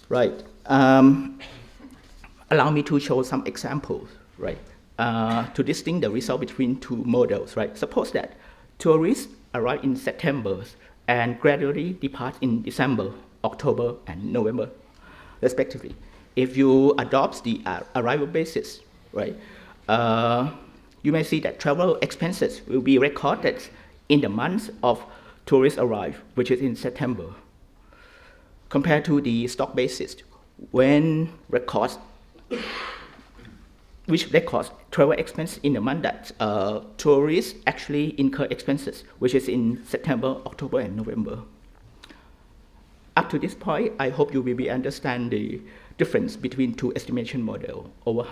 Right. Allow me to show some examples, right, to distinguish the result between two models, right. Suppose that tourists arrive in September and gradually depart in December, October, and November, respectively. If you adopt the arrival basis, right, you may see that travel expenses will be recorded in the month of tourist arrive, which is in September, compared to the stock basis, which records travel expense in the month that tourists actually incur expenses, which is in September, October, and November. Up to this point, I hope you will understand the difference between two estimation models over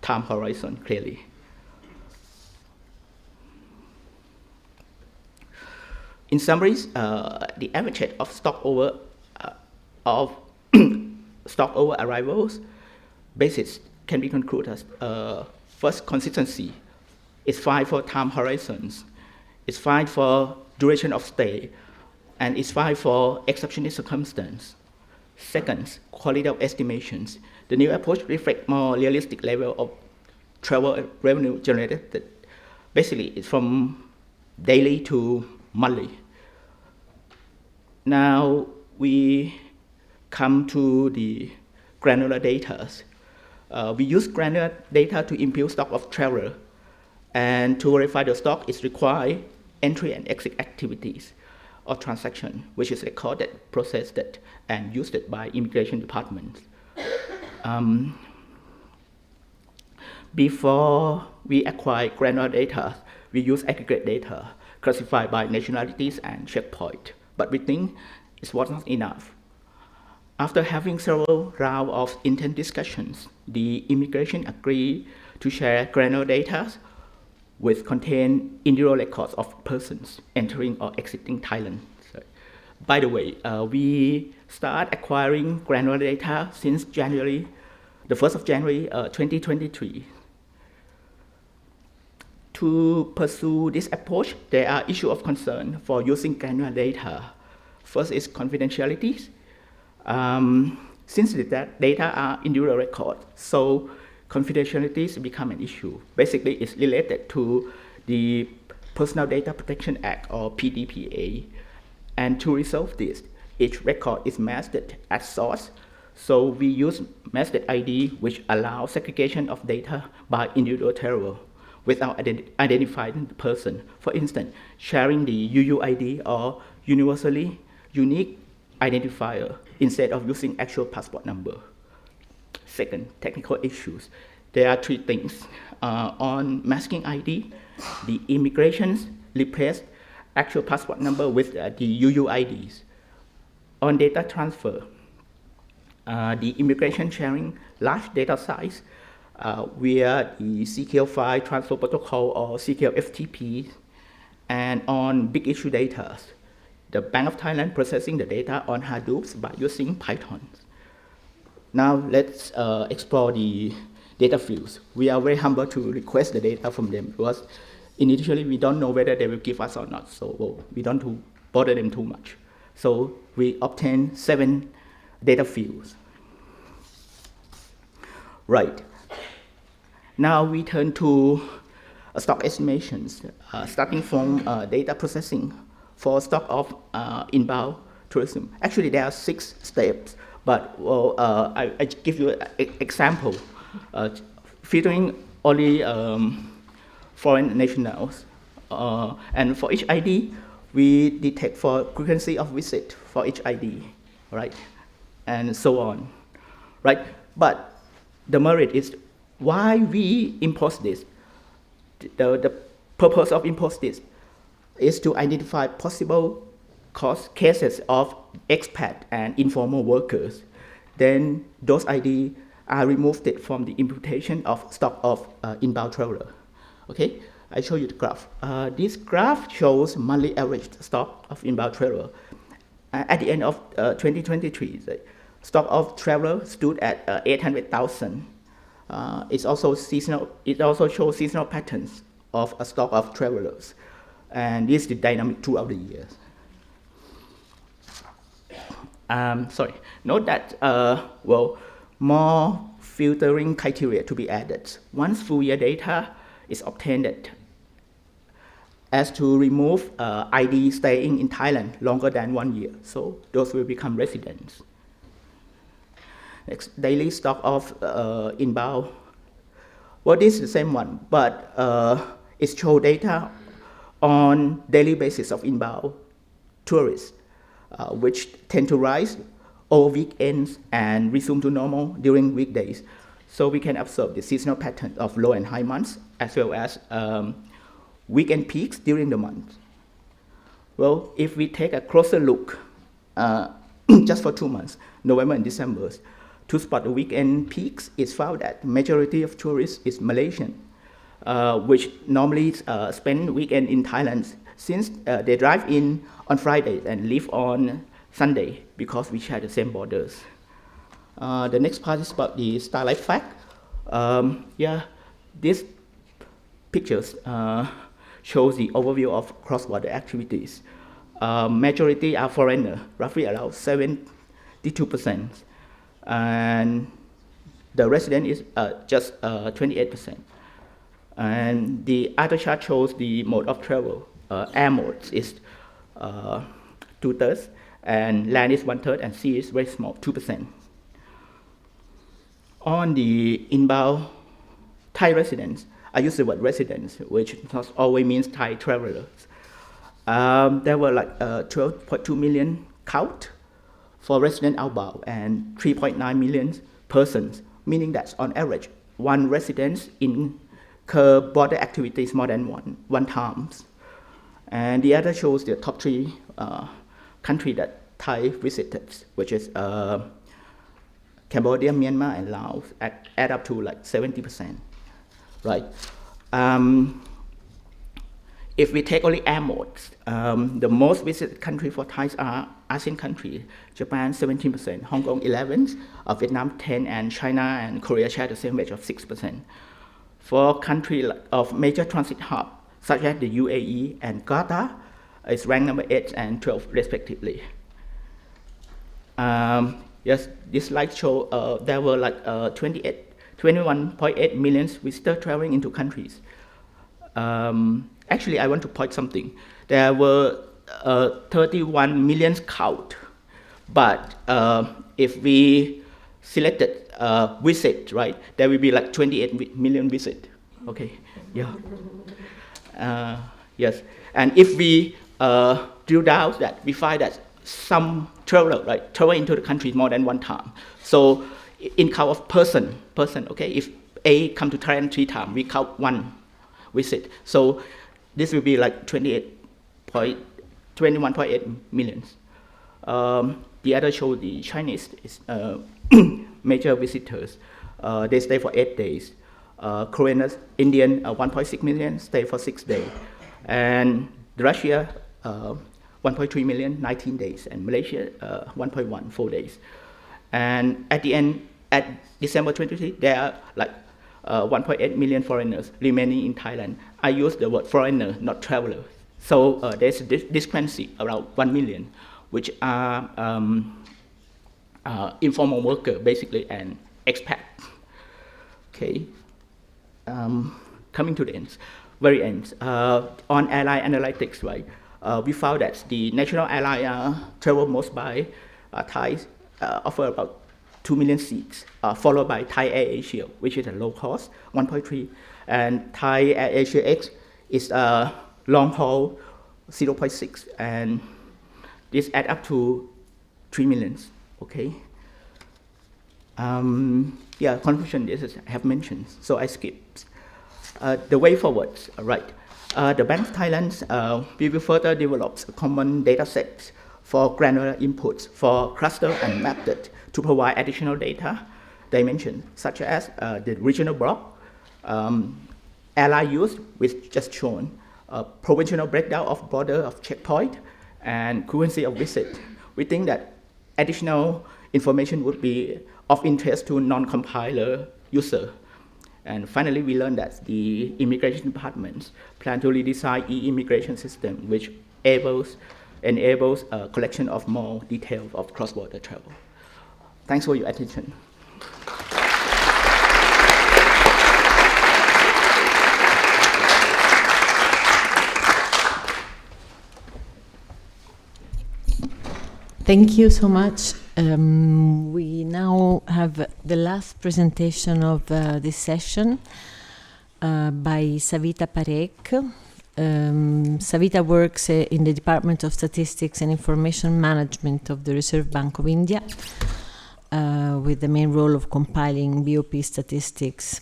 time horizon clearly. In summary, the average of stock over arrivals basis can be concluded as first, consistency is fine for time horizons, it's fine for duration of stay, and it's fine for exceptional circumstance. Second, quality of estimations. The new approach reflects more realistic level of travel revenue generated. Basically, it's from daily to monthly. Now we come to the granular data. We use granular data to impute stock of traveler, and to verify the stock is required entry and exit activities of transaction, which is recorded, processed, and used by immigration departments. Before we acquire granular data, we use aggregate data classified by nationalities and checkpoint, but we think it was not enough. After having several rounds of intense discussions, the immigration agreed to share granular data which contain individual records of persons entering or exiting Thailand. By the way, we start acquiring granular data since the 1st of January 2023. To pursue this approach, there are issues of concern for using granular data. First is confidentiality. Since the data are individual records, so confidentiality become an issue. Basically, it's related to the Personal Data Protection Act, or PDPA. And to resolve this, each record is masked at source. So we use masked ID, which allows segregation of data by individual traveler without identifying the person. For instance, sharing the UUID or universally unique identifier instead of using actual passport number. Second, technical issues. There are three things. On masking ID, the immigrations replaced actual passport number with the UUIDs. On data transfer, the immigration sharing large data size via the CKL file transfer protocol or CKL FTP, and on big issue data, the Bank of Thailand processing the data on Hadoop by using Python. Now let's explore the data fields. We are very humble to request the data from them because initially we don't know whether they will give us or not, so we don't bother them too much. So we obtain 7 data fields. Right. Now we turn to stock estimations, starting from data processing for stock of inbound tourism. Actually, there are 6 steps, but I give you an example. Filtering only foreign nationals. And for each ID, we detect for frequency of visit for each ID, right? And so on, right? But the merit is why we impose this. The purpose of impose this is to identify possible cases of expat and informal workers. Then those ID are removed from the imputation of stock of inbound traveler. Okay, I show you the graph. This graph shows monthly average stock of inbound traveler. At the end of 2023, the stock of traveler stood at 800,000. It's also seasonal. It also shows seasonal patterns of a stock of travelers, and this is the dynamic throughout the years. Note that more filtering criteria to be added. Once full year data is obtained, as to remove ID staying in Thailand longer than 1 year, so those will become residents. Next, daily stock of inbound. Well, this is the same one, but it shows data on daily basis of inbound tourists, which tend to rise over weekends and resume to normal during weekdays. So we can observe the seasonal pattern of low and high months, as well as weekend peaks during the month. Well, if we take a closer look, just for 2 months, November and December, to spot the weekend peaks, it's found that the majority of tourists is Malaysian, which normally spend weekend in Thailand, since they drive in on Friday and leave on Sunday because we share the same borders. The next part is about the starlight fact. These pictures shows the overview of cross-border activities. Majority are foreigner, roughly around 72%, and the resident is just 28%. And the other chart shows the mode of travel. Air mode is 2/3, and land is 1/3, and sea is very small, 2%. On the inbound Thai residents, I use the word residents, which not always means Thai travelers. There were like 12.2 million count for resident outbound and 3.9 million persons, meaning that on average, one resident incur border activities more than one times. And the other shows the top 3 countries that Thai visited, which is Cambodia, Myanmar, and Laos, add up to like 70%, right? If we take only air modes, the most visited country for Thais are ASEAN countries: Japan 17%, Hong Kong 11%, Vietnam 10%, and China and Korea share the same rate of 6%. For countries of major transit hub, such as the UAE and Qatar, is ranked number 8 and 12 respectively. Yes, this slide shows there were like 21.8 million visitors traveling into countries. Actually, I want to point something. There were 31 million count, but if we selected visit, right, there will be like 28 million visit. Okay, yeah. Yes, and if we drill down that, we find that some traveler, right, travel into the country more than one time. So in count of person, okay, if A come to Thailand 3 times, we count 1 visit. So this will be like 21.8 million. The other show the Chinese is, major visitors. They stay for 8 days. Koreans, Indian, 1.6 million, stay for 6 days. And Russia, 1.3 million, 19 days. And Malaysia, 1.1, 4 days. And at the end, at December 23, there are like 1.8 million foreigners remaining in Thailand. I use the word foreigner, not traveler. So there's a discrepancy around 1 million, which are informal worker, basically, and expat. Okay. Coming to the end, very end. On airline analytics, right? We found that the national airline travel most by Thais offer about 2 million seats, followed by Thai Air Asia, which is a low cost, 1.3, and Thai Air Asia X is long haul, 0.6, and this add up to 3 million. Okay. Yeah, conclusion is I have mentioned, so I skipped. The way forward, right? The Bank of Thailand, we will further develop a common data set for granular inputs for cluster and method to provide additional data dimensions, such as the regional block, airline use, which just shown, provincial breakdown of border of checkpoint, and frequency of visit. We think that additional information would be of interest to non-compiler user. And finally, we learned that the immigration departments plan to redesign e-immigration system, which enables a collection of more details of cross-border travel. Thanks for your attention. Thank you so much. We now have the last presentation of this session by Savita Pareek. Savita works in the Department of Statistics and Information Management of the Reserve Bank of India, with the main role of compiling BOP statistics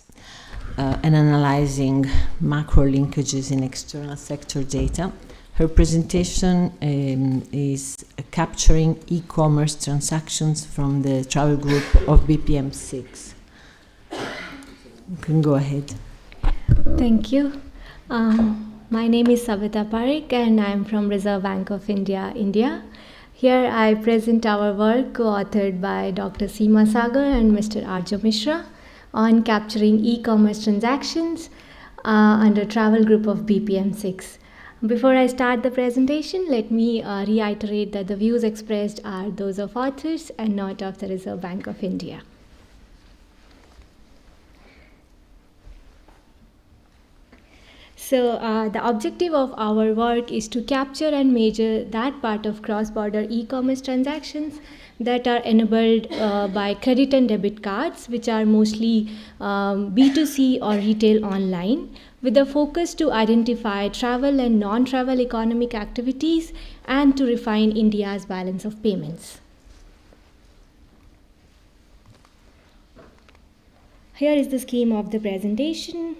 and analyzing macro linkages in external sector data. Her presentation is capturing e-commerce transactions from the travel group of BPM6. You can go ahead. Thank you. My name is Savita Pareek and I'm from Reserve Bank of India, India. Here I present our work co-authored by Dr. Seema Saggar and Mr. Arjya Misra on capturing e-commerce transactions under travel group of BPM6. Before I start the presentation, let me reiterate that the views expressed are those of authors and not of the Reserve Bank of India. So the objective of our work is to capture and measure that part of cross-border e-commerce transactions that are enabled by credit and debit cards, which are mostly B2C or retail online, with a focus to identify travel and non-travel economic activities and to refine India's balance of payments. Here is the scheme of the presentation.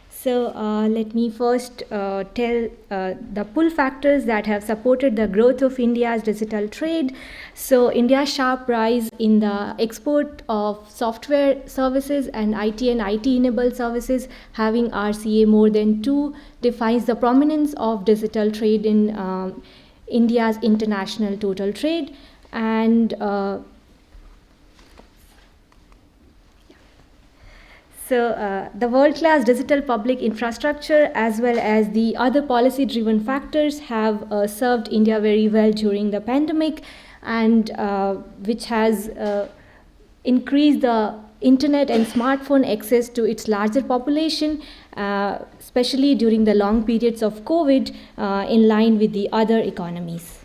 So let me first tell the pull factors that have supported the growth of India's digital trade. So India's sharp rise in the export of software services and IT-enabled services having RCA more than 2 defines the prominence of digital trade in India's international total trade. And So the world-class digital public infrastructure as well as the other policy-driven factors have served India very well during the pandemic, and which has increased the internet and smartphone access to its larger population, especially during the long periods of COVID, in line with the other economies.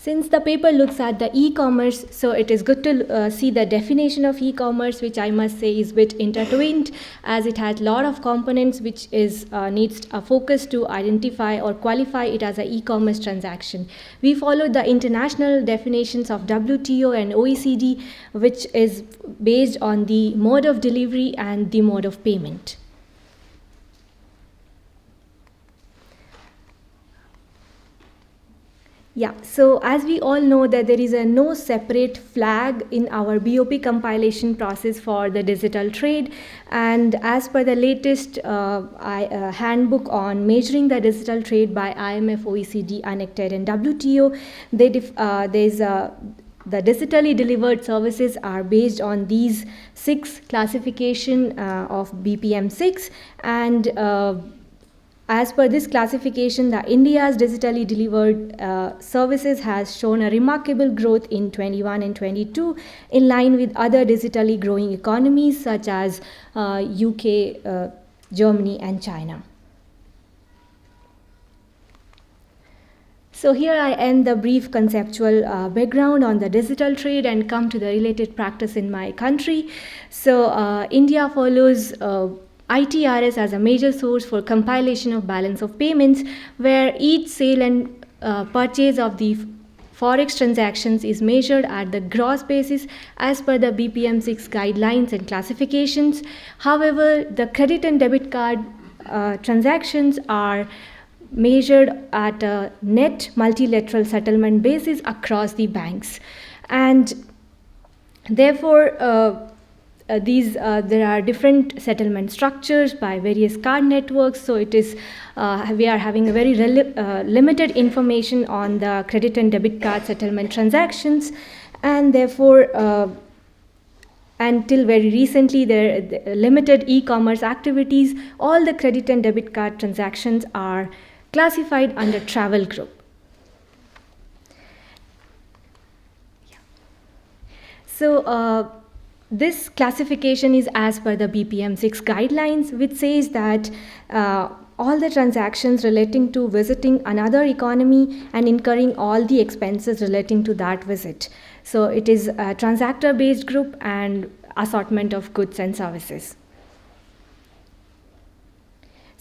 Since the paper looks at the e-commerce, so it is good to see the definition of e-commerce, which I must say is a bit intertwined, as it has a lot of components which needs a focus to identify or qualify it as an e-commerce transaction. We followed the international definitions of WTO and OECD, which is based on the mode of delivery and the mode of payment. Yeah, so as we all know that there is no separate flag in our BOP compilation process for the digital trade, and as per the latest handbook on measuring the digital trade by IMF, OECD, UNCTAD and WTO, the digitally delivered services are based on these 6 classification of BPM6, and as per this classification, the India's digitally delivered services has shown a remarkable growth in 21 and 22, in line with other digitally growing economies such as UK, Germany and China. So here I end the brief conceptual background on the digital trade and come to the related practice in my country. So India follows ITRS as a major source for compilation of balance of payments, where each sale and purchase of the forex transactions is measured at the gross basis as per the BPM6 guidelines and classifications. However, the credit and debit card transactions are measured at a net multilateral settlement basis across the banks, and therefore there are different settlement structures by various card networks. So it is we are having a very limited information on the credit and debit card settlement transactions, and therefore until very recently the limited e-commerce activities, all the credit and debit card transactions are classified under travel group. So this classification is as per the BPM6 guidelines, which says that all the transactions relating to visiting another economy and incurring all the expenses relating to that visit. So it is a transactor-based group and assortment of goods and services.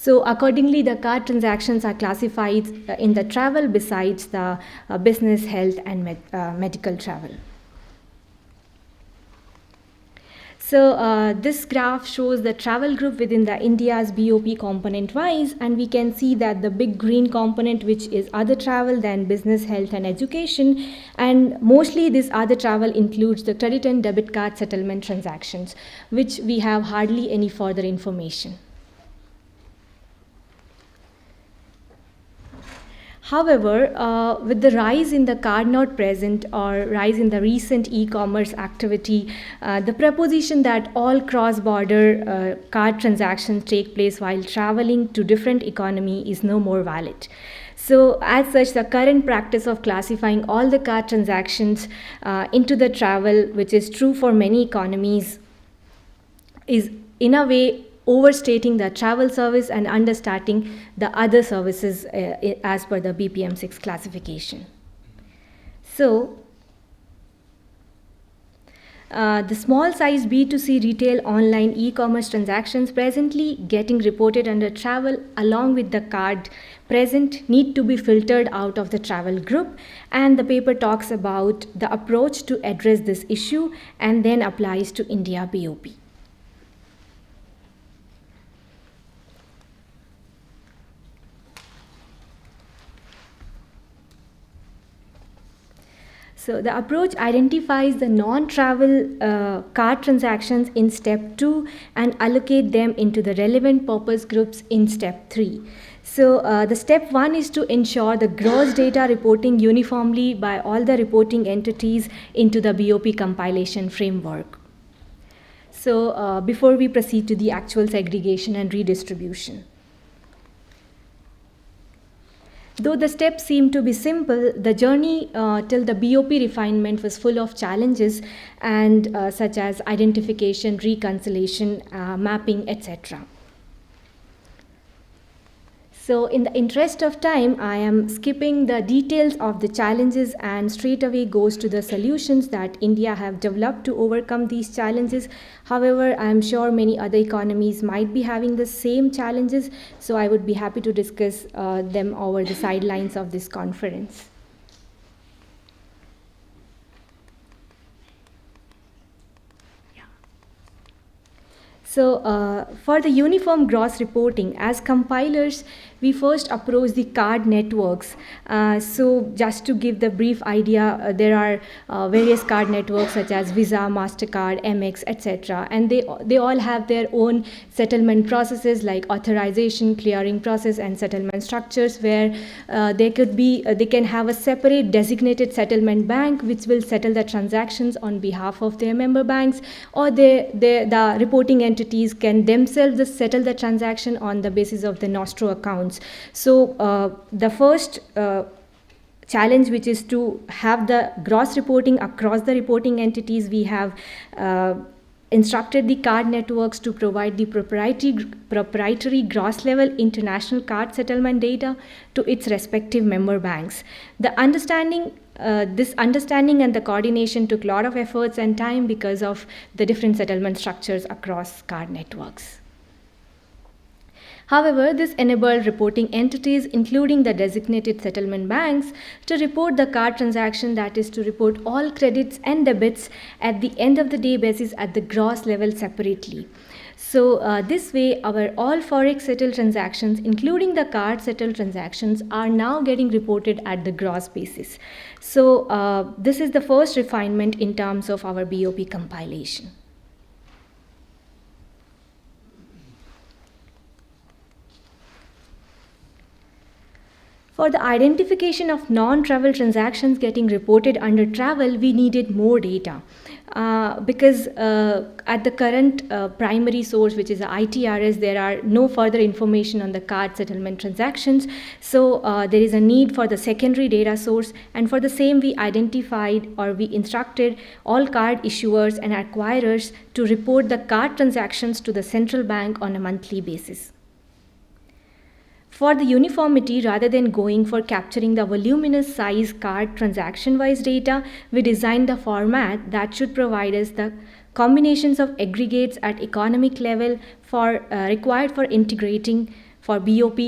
So accordingly, the card transactions are classified in the travel besides the business, health and medical travel. So this graph shows the travel group within the India's BOP component wise, and we can see that the big green component, which is other travel, then business, health and education, and mostly this other travel includes the credit and debit card settlement transactions, which we have hardly any further information. However, with the rise in the card not present or rise in the recent e-commerce activity, the proposition that all cross-border card transactions take place while traveling to different economy is no more valid. So as such, the current practice of classifying all the card transactions into the travel, which is true for many economies, is in a way overstating the travel service and understating the other services as per the BPM6 classification. So the small size B2C retail online e-commerce transactions presently getting reported under travel along with the card present need to be filtered out of the travel group, and the paper talks about the approach to address this issue and then applies to India BOP. So the approach identifies the non-travel card transactions in step 2 and allocate them into the relevant purpose groups in step 3. So the step 1 is to ensure the gross data reporting uniformly by all the reporting entities into the BOP compilation framework. So before we proceed to the actual segregation and redistribution. Though the steps seem to be simple, the journey till the BOP refinement was full of challenges and such as identification, reconciliation, mapping, etc. So in the interest of time, I am skipping the details of the challenges and straight away goes to the solutions that India have developed to overcome these challenges. However, I am sure many other economies might be having the same challenges, so I would be happy to discuss them over the sidelines of this conference. So for the uniform gross reporting, as compilers, we first approach the card networks. So just to give the brief idea, there are various card networks such as Visa, MasterCard, Amex, etc. And they all have their own settlement processes like authorization, clearing process, and settlement structures, where they can have a separate designated settlement bank which will settle the transactions on behalf of their member banks, or the reporting entities can themselves settle the transaction on the basis of the Nostro accounts. So the first challenge, which is to have the gross reporting across the reporting entities, we have instructed the card networks to provide the proprietary gross level international card settlement data to its respective member banks. This understanding and the coordination took a lot of efforts and time because of the different settlement structures across card networks. However, this enabled reporting entities, including the designated settlement banks, to report the card transaction, that is, to report all credits and debits at the end of the day basis at the gross level separately. So this way, our all forex settled transactions, including the card settled transactions, are now getting reported at the gross basis. So this is the first refinement in terms of our BOP compilation. For the identification of non-travel transactions getting reported under travel, we needed more data because at the current primary source, which is the ITRS, there are no further information on the card settlement transactions. So there is a need for the secondary data source, and for the same we identified, or we instructed all card issuers and acquirers to report the card transactions to the central bank on a monthly basis. For the uniformity, rather than going for capturing the voluminous size card transaction-wise data, we designed the format that should provide us the combinations of aggregates at economic level required for integrating for BOP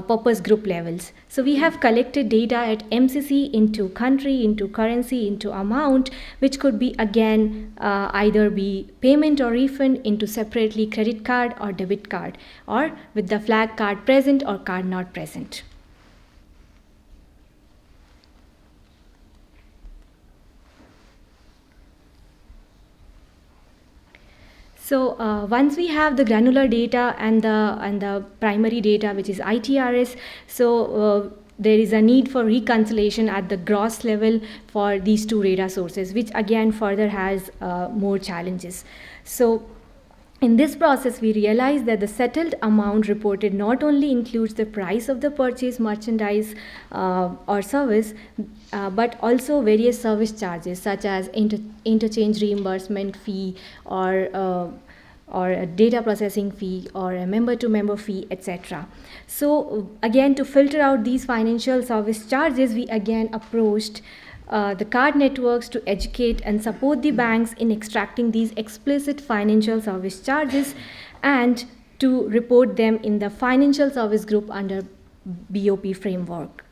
purpose group levels. So we have collected data at MCC into country, into currency, into amount, which could be again either be payment or refund into separately credit card or debit card, or with the flag card present or card not present. So once we have the granular data and the primary data, which is ITRS, so there is a need for reconciliation at the gross level for these two data sources, which again further has more challenges. So in this process, we realized that the settled amount reported not only includes the price of the purchased merchandise or service, but also various service charges such as interchange reimbursement fee, or a data processing fee, or a member-to-member fee, etc. So again, to filter out these financial service charges, we again approached the card networks to educate and support the banks in extracting these explicit financial service charges and to report them in the financial service group under BOP framework.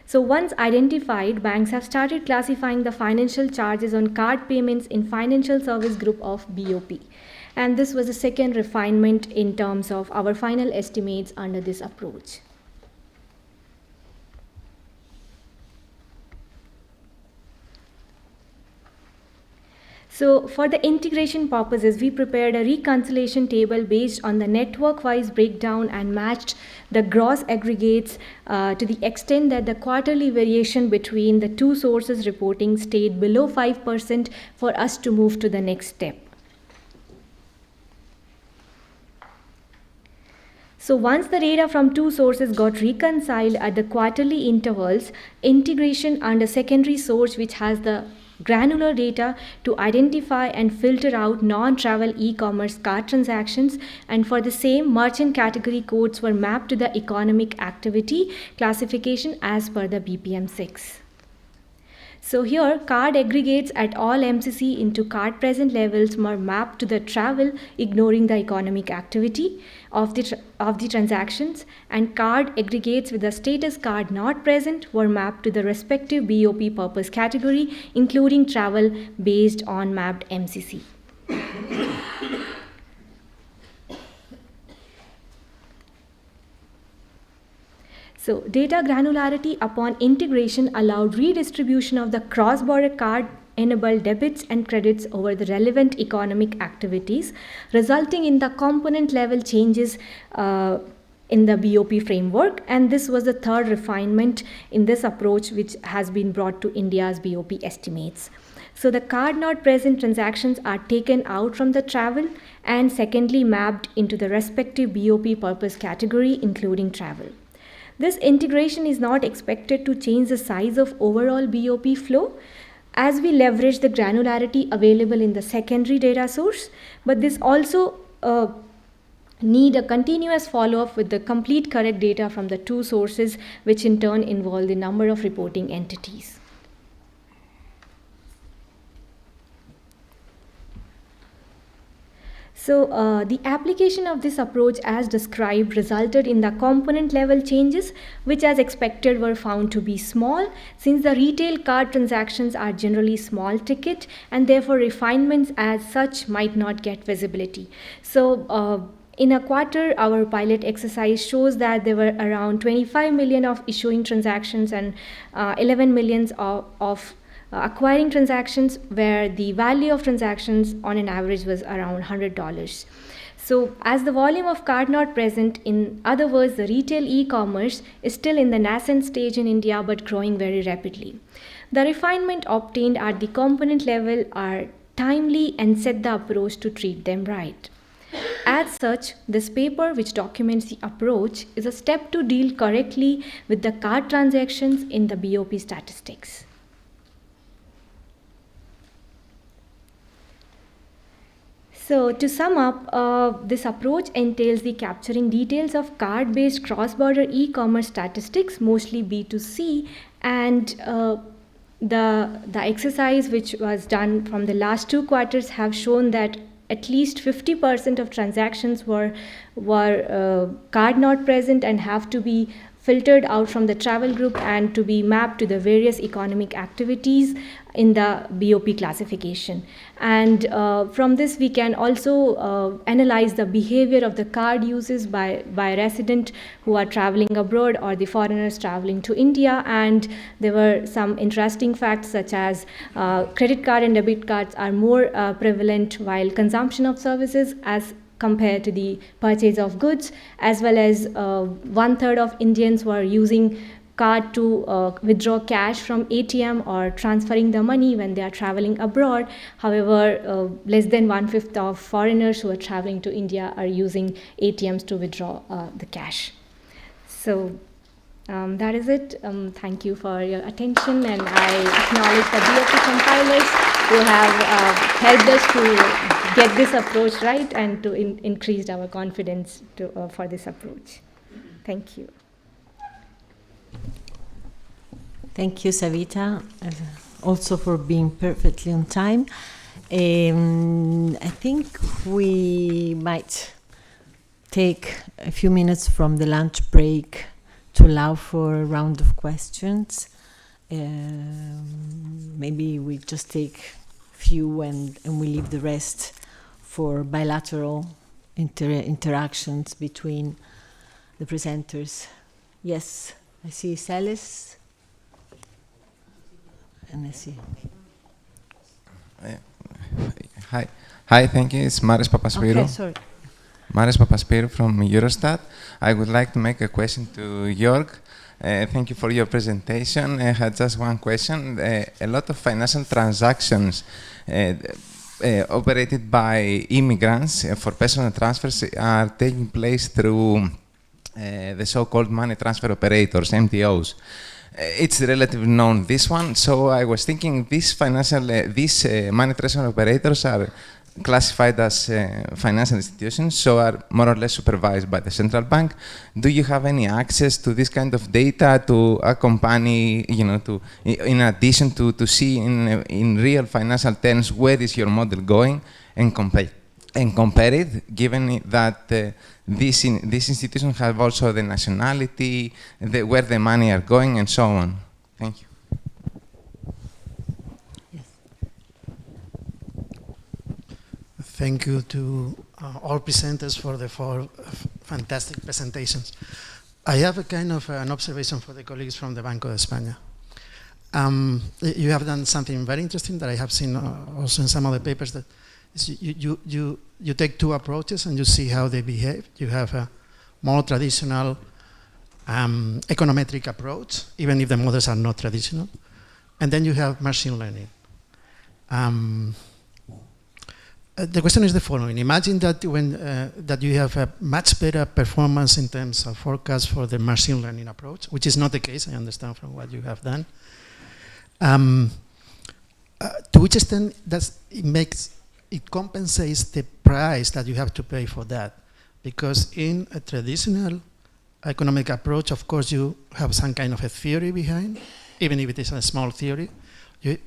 So once identified, banks have started classifying the financial charges on card payments in financial service group of BOP. And this was the second refinement in terms of our final estimates under this approach. So for the integration purposes, we prepared a reconciliation table based on the network-wise breakdown and matched the gross aggregates to the extent that the quarterly variation between the two sources reporting stayed below 5% for us to move to the next step. So once the data from two sources got reconciled at the quarterly intervals, integration under secondary source, which has the granular data to identify and filter out non-travel e-commerce card transactions, and for the same, merchant category codes were mapped to the economic activity classification as per the BPM 6. So here, card aggregates at all MCC into card present levels were mapped to the travel, ignoring the economic activity of the transactions, and card aggregates with the status card not present were mapped to the respective BOP purpose category, including travel based on mapped MCC. So data granularity upon integration allowed redistribution of the cross-border card-enabled debits and credits over the relevant economic activities, resulting in the component-level changes in the BOP framework. And this was the third refinement in this approach which has been brought to India's BOP estimates. So the card not present transactions are taken out from the travel and secondly mapped into the respective BOP purpose category, including travel. This integration is not expected to change the size of overall BOP flow as we leverage the granularity available in the secondary data source, but this also need a continuous follow-up with the complete correct data from the two sources, which in turn involve the number of reporting entities. So the application of this approach as described resulted in the component level changes, which as expected were found to be small, since the retail card transactions are generally small ticket and therefore refinements as such might not get visibility. So in a quarter, our pilot exercise shows that there were around 25 million of issuing transactions and 11 millions of acquiring transactions, where the value of transactions on an average was around $100. So as the volume of card not present, in other words, the retail e-commerce is still in the nascent stage in India but growing very rapidly. The refinement obtained at the component level are timely and set the approach to treat them right. As such, this paper, which documents the approach, is a step to deal correctly with the card transactions in the BOP statistics. So to sum up, this approach entails the capturing details of card-based cross-border e-commerce statistics, mostly B2C, and the exercise which was done from the last 2 quarters have shown that at least 50% of transactions were card not present and have to be filtered out from the travel group and to be mapped to the various economic activities in the BOP classification. And from this we can also analyze the behavior of the card uses by residents who are traveling abroad or the foreigners traveling to India. And there were some interesting facts such as credit card and debit cards are more prevalent while consumption of services as compared to the purchase of goods, as well as 1/3 of Indians were using card to withdraw cash from ATM or transferring the money when they are traveling abroad. However, less than 1/5 of foreigners who are traveling to India are using ATMs to withdraw the cash. So that is it. Thank you for your attention, and I acknowledge the BOP compilers who have helped us to get this approach right and to increase our confidence for this approach. Thank you. Thank you, Savita, also for being perfectly on time. I think we might take a few minutes from the lunch break to allow for a round of questions. Maybe we just take few and we leave the rest for bilateral interactions between the presenters. Yes, I see Celis. And I see. Hi, thank you. It's Maris Papaspirou. Okay, sorry. Maris Papaspirou from Eurostat. I would like to make a question to Jörg. Thank you for your presentation. I had just one question. A lot of financial transactions operated by immigrants for personal transfers are taking place through the so-called money transfer operators, MTOs. It's relatively known, this one, so I was thinking these money transfer operators are classified as financial institutions, so are more or less supervised by the central bank. Do you have any access to this kind of data to accompany, in addition to see in real financial terms where is your model going and compare it, given that these institutions have also the nationality, where the money are going, and so on? Thank you. Thank you to all presenters for the 4 fantastic presentations. I have a kind of an observation for the colleagues from the Banco de España. You have done something very interesting that I have seen also in some of the papers, that is you take two approaches and you see how they behave. You have a more traditional econometric approach, even if the models are not traditional. And then you have machine learning. The question is the following. Imagine that when that you have a much better performance in terms of forecast for the machine learning approach, which is not the case, I understand from what you have done. To which extent does it compensates the price that you have to pay for that? Because in a traditional economic approach, of course, you have some kind of a theory behind, even if it is a small theory.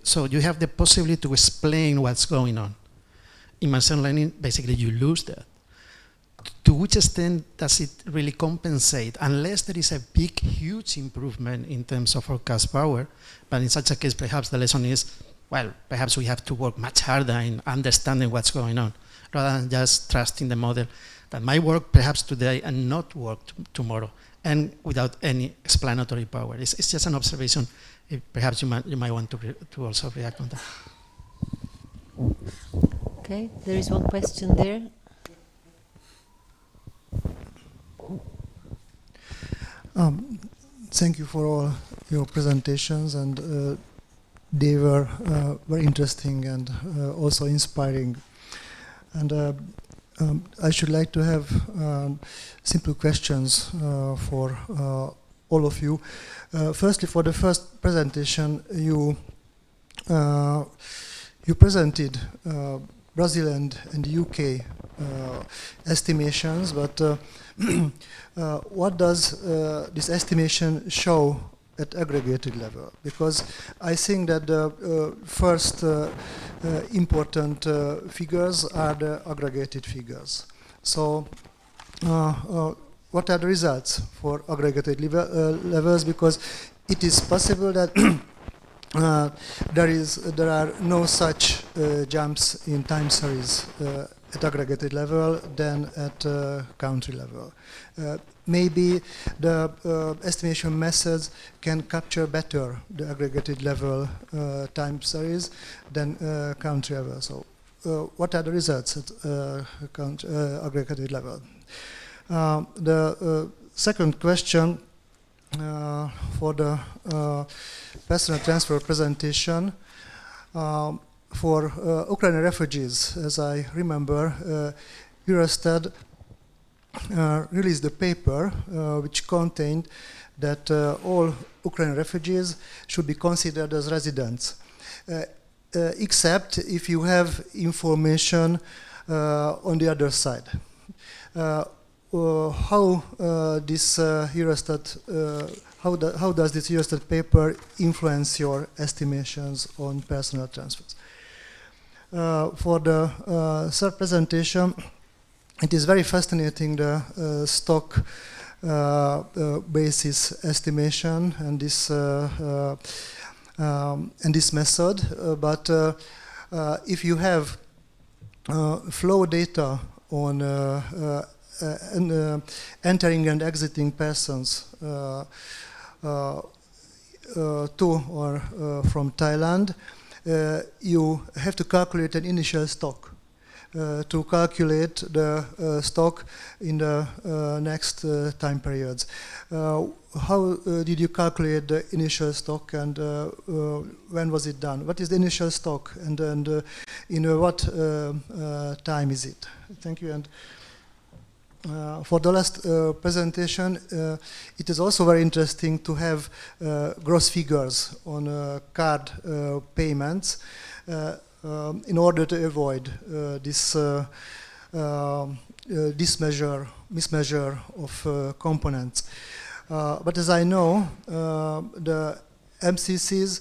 So you have the possibility to explain what's going on. In machine learning, basically you lose that. To which extent does it really compensate, unless there is a big, huge improvement in terms of forecast power? But in such a case, perhaps the lesson is, well, perhaps we have to work much harder in understanding what's going on, rather than just trusting the model that might work perhaps today and not work tomorrow, and without any explanatory power. It's just an observation. Perhaps you might want to also react on that. Okay, there is one question there. Thank you for all your presentations, and they were very interesting and also inspiring. And I should like to have simple questions for all of you. Firstly, for the first presentation, you presented Brazil and the UK estimations, but what does this estimation show at aggregated level? Because I think that the first important figures are the aggregated figures. So what are the results for aggregated levels? Because it is possible that there are no such jumps in time series at aggregated level than at country level. Maybe the estimation methods can capture better the aggregated level time series than country level. So what are the results at aggregated level? The second question for the personal transfer presentation, for Ukrainian refugees, as I remember, Eurostat released a paper which contained that all Ukrainian refugees should be considered as residents, except if you have information on the other side. How this Eurostat, how does this Eurostat paper influence your estimations on personal transfers? For the third presentation, it is very fascinating, the stock basis estimation and this method. But if you have flow data on entering and exiting persons to or from Thailand, you have to calculate an initial stock to calculate the stock in the next time periods. How did you calculate the initial stock, and when was it done? What is the initial stock, and in what time is it? Thank you. And for the last presentation, it is also very interesting to have gross figures on card payments in order to avoid this mismeasure of components. But as I know, the MCCs,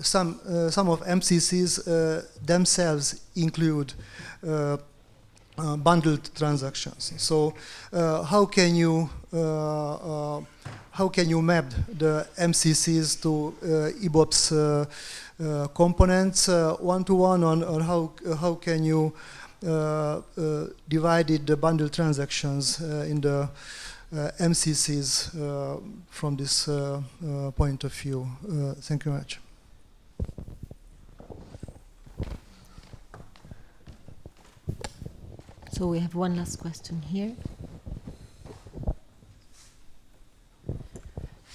some of MCCs themselves include bundled transactions. So how can you map the MCCs to IBOP's components one-to-one, on how can you divide the bundled transactions in the MCCs from this point of view. Thank you very much. So we have one last question here.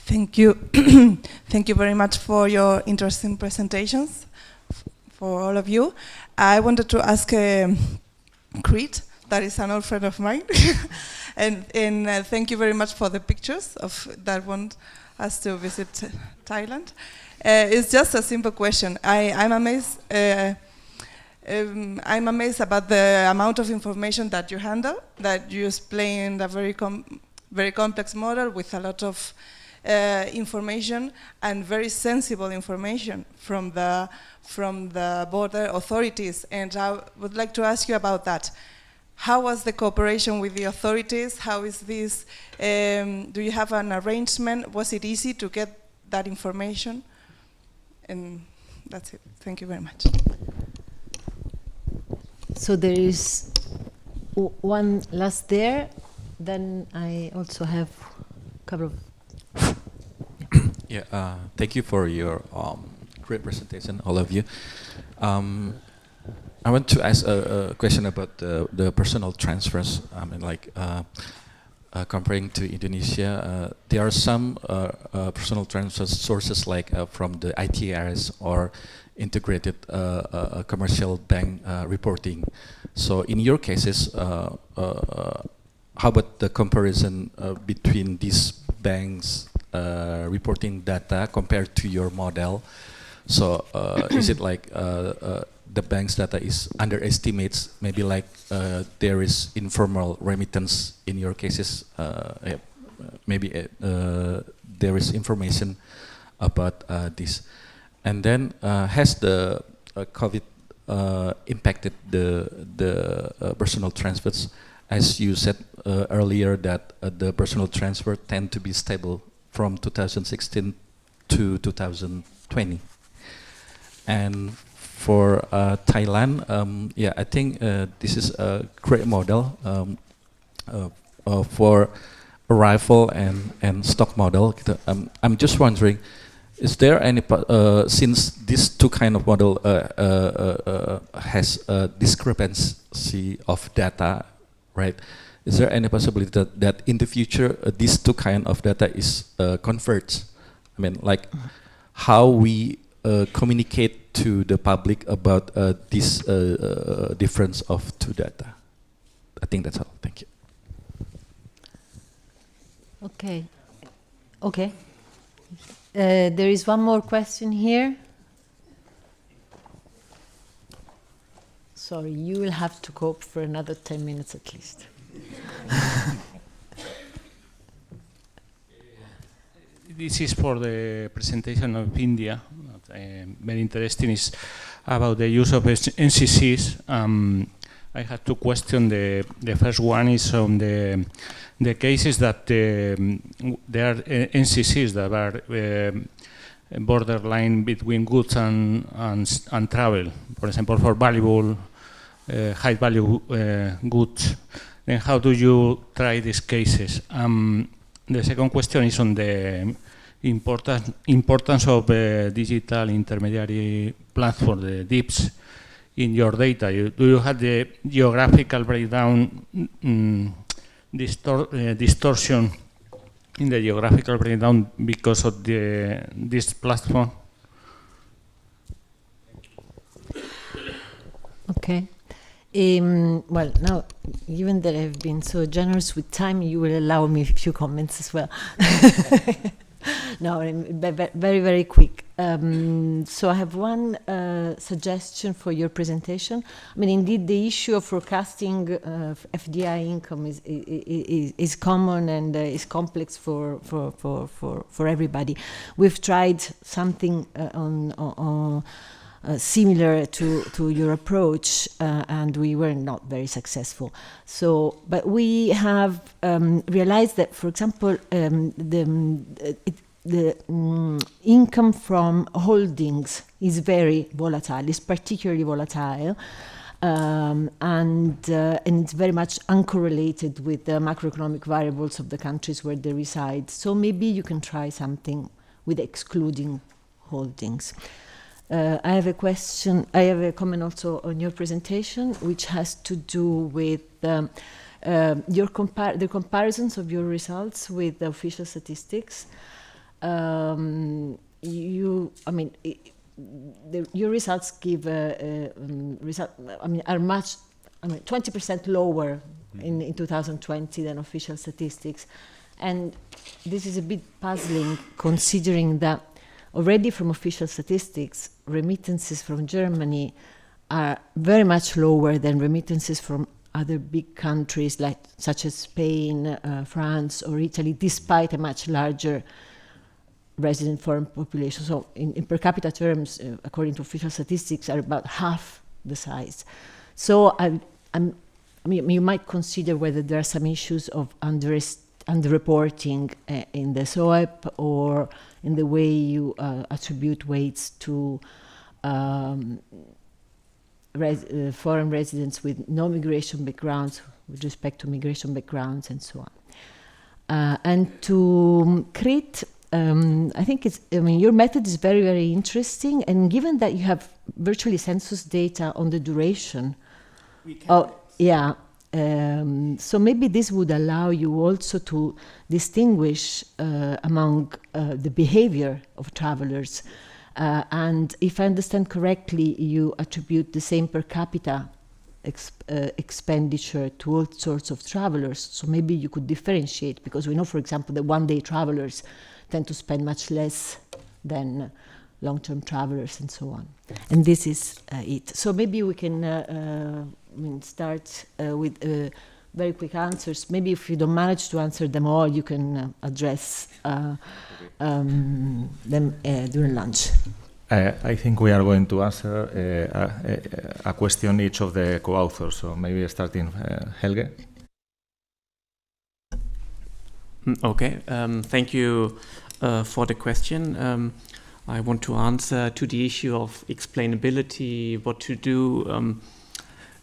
Thank you. Thank you very much for your interesting presentations, for all of you. I wanted to ask Krit, that is an old friend of mine, and thank you very much for the pictures of that want us to visit Thailand. It's just a simple question. I'm amazed. I'm amazed about the amount of information that you handle, that you explain a very complex model with a lot of information and very sensible information from the border authorities. And I would like to ask you about that. How was the cooperation with the authorities? How is this? Do you have an arrangement? Was it easy to get that information? And that's it. Thank you very much. So there is one last there. Then I also have a couple of. Yeah, thank you for your great presentation, all of you. I want to ask a question about the personal transfers. I mean, like comparing to Indonesia, there are some personal transfer sources like from the ITRs or integrated commercial bank reporting. So in your cases, how about the comparison between these banks reporting data compared to your model? So is it like the bank's data is underestimates, maybe like there is informal remittance in your cases, maybe there is information about this. And then has the COVID impacted the personal transfers? As you said earlier that the personal transfer tend to be stable from 2016 to 2020. And for Thailand, yeah, I think this is a great model for arrival and stock model. I'm just wondering, is there any, since these two kind of model has a discrepancy of data, right? Is there any possibility that in the future these two kind of data is converged? I mean, like how we communicate to the public about this difference of two data? I think that's all. Thank you. Okay. Okay. There is one more question here. Sorry, you will have to cope for another 10 minutes at least. This is for the presentation of India. Very interesting is about the use of NCCs. I have two questions. The first one is on the cases that there are NCCs that are borderline between goods and travel. For example, for valuable, high value goods. Then how do you try these cases? The second question is on the importance of digital intermediary platform, the DIPs, in your data. Do you have the geographical breakdown, distortion in the geographical breakdown because of this platform? Okay. Well, now, given that I've been so generous with time, you will allow me a few comments as well. No, very, very quick. So I have one suggestion for your presentation. I mean, indeed, the issue of forecasting FDI income is common and is complex for everybody. We've tried something on similar to your approach, and we were not very successful. So, but we have realized that, for example, the income from holdings is very volatile, is particularly volatile. and it's very much uncorrelated with the macroeconomic variables of the countries where they reside. So maybe you can try something with excluding holdings. I have a comment also on your presentation, which has to do with the comparisons of your results with the official statistics. Your results give are 20% lower in 2020 than official statistics, and this is a bit puzzling considering that already from official statistics, remittances from Germany are very much lower than remittances from other big countries such as Spain, France, or Italy, despite a much larger resident foreign population. So in per capita terms, according to official statistics, are about half the size. So you might consider whether there are some issues of underreporting in the SOEP or in the way you attribute weights to foreign residents with no migration backgrounds with respect to migration backgrounds and so on. And to Krit, I think your method is very, very interesting, and given that you have virtually census data on the duration, so maybe this would allow you also to distinguish among the behavior of travelers. And if I understand correctly, you attribute the same per capita expenditure to all sorts of travelers. So maybe you could differentiate, because we know, for example, that one-day travelers tend to spend much less than long-term travelers and so on. And this is it. So maybe we can start with very quick answers. Maybe if you don't manage to answer them all, you can address them during lunch. I think we are going to answer a question each of the co-authors. So maybe starting Helge. Okay, thank you for the question. I want to answer to the issue of explainability, what to do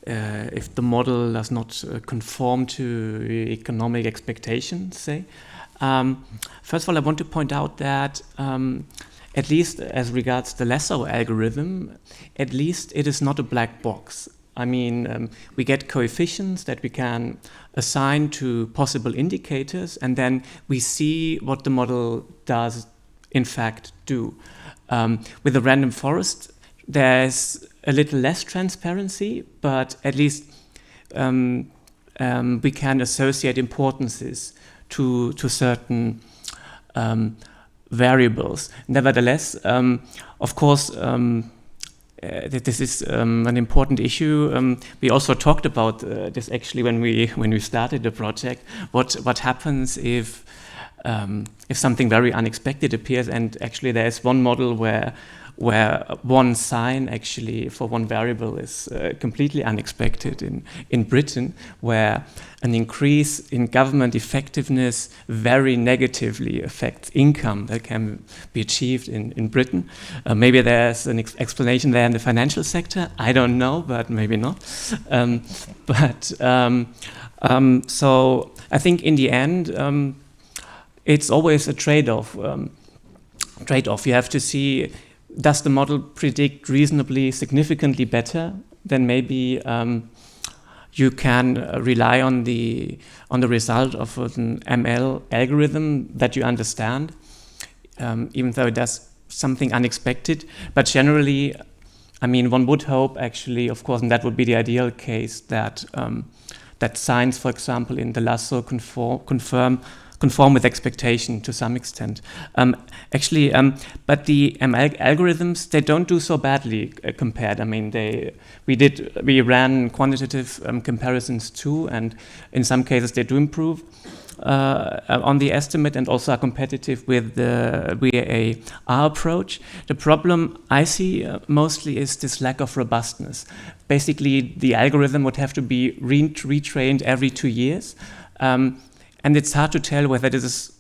if the model does not conform to economic expectations, say. First of all, I want to point out that at least as regards the Lasso algorithm, at least it is not a black box. I mean, we get coefficients that we can assign to possible indicators, and then we see what the model does in fact do. With the random forest, there's a little less transparency, but at least we can associate importances to certain variables. Nevertheless, of course, this is an important issue. We also talked about this actually when we started the project. What happens if something very unexpected appears? And actually, there is one model where one sign actually for one variable is completely unexpected in Britain, where an increase in government effectiveness very negatively affects income that can be achieved in Britain. Maybe there's an explanation there in the financial sector. I don't know, but maybe not. So I think in the end, it's always a trade-off. You have to see, does the model predict reasonably significantly better? Then maybe you can rely on the result of an ML algorithm that you understand, even though it does something unexpected. But generally, I mean, one would hope actually, of course, and that would be the ideal case, that that signs, for example, in the Lasso conform with expectation to some extent. But the ML algorithms, they don't do so badly compared. I mean, we ran quantitative comparisons too, and in some cases they do improve on the estimate and also are competitive with the VAR approach. The problem I see mostly is this lack of robustness. Basically, the algorithm would have to be retrained every 2 years. And it's hard to tell whether this is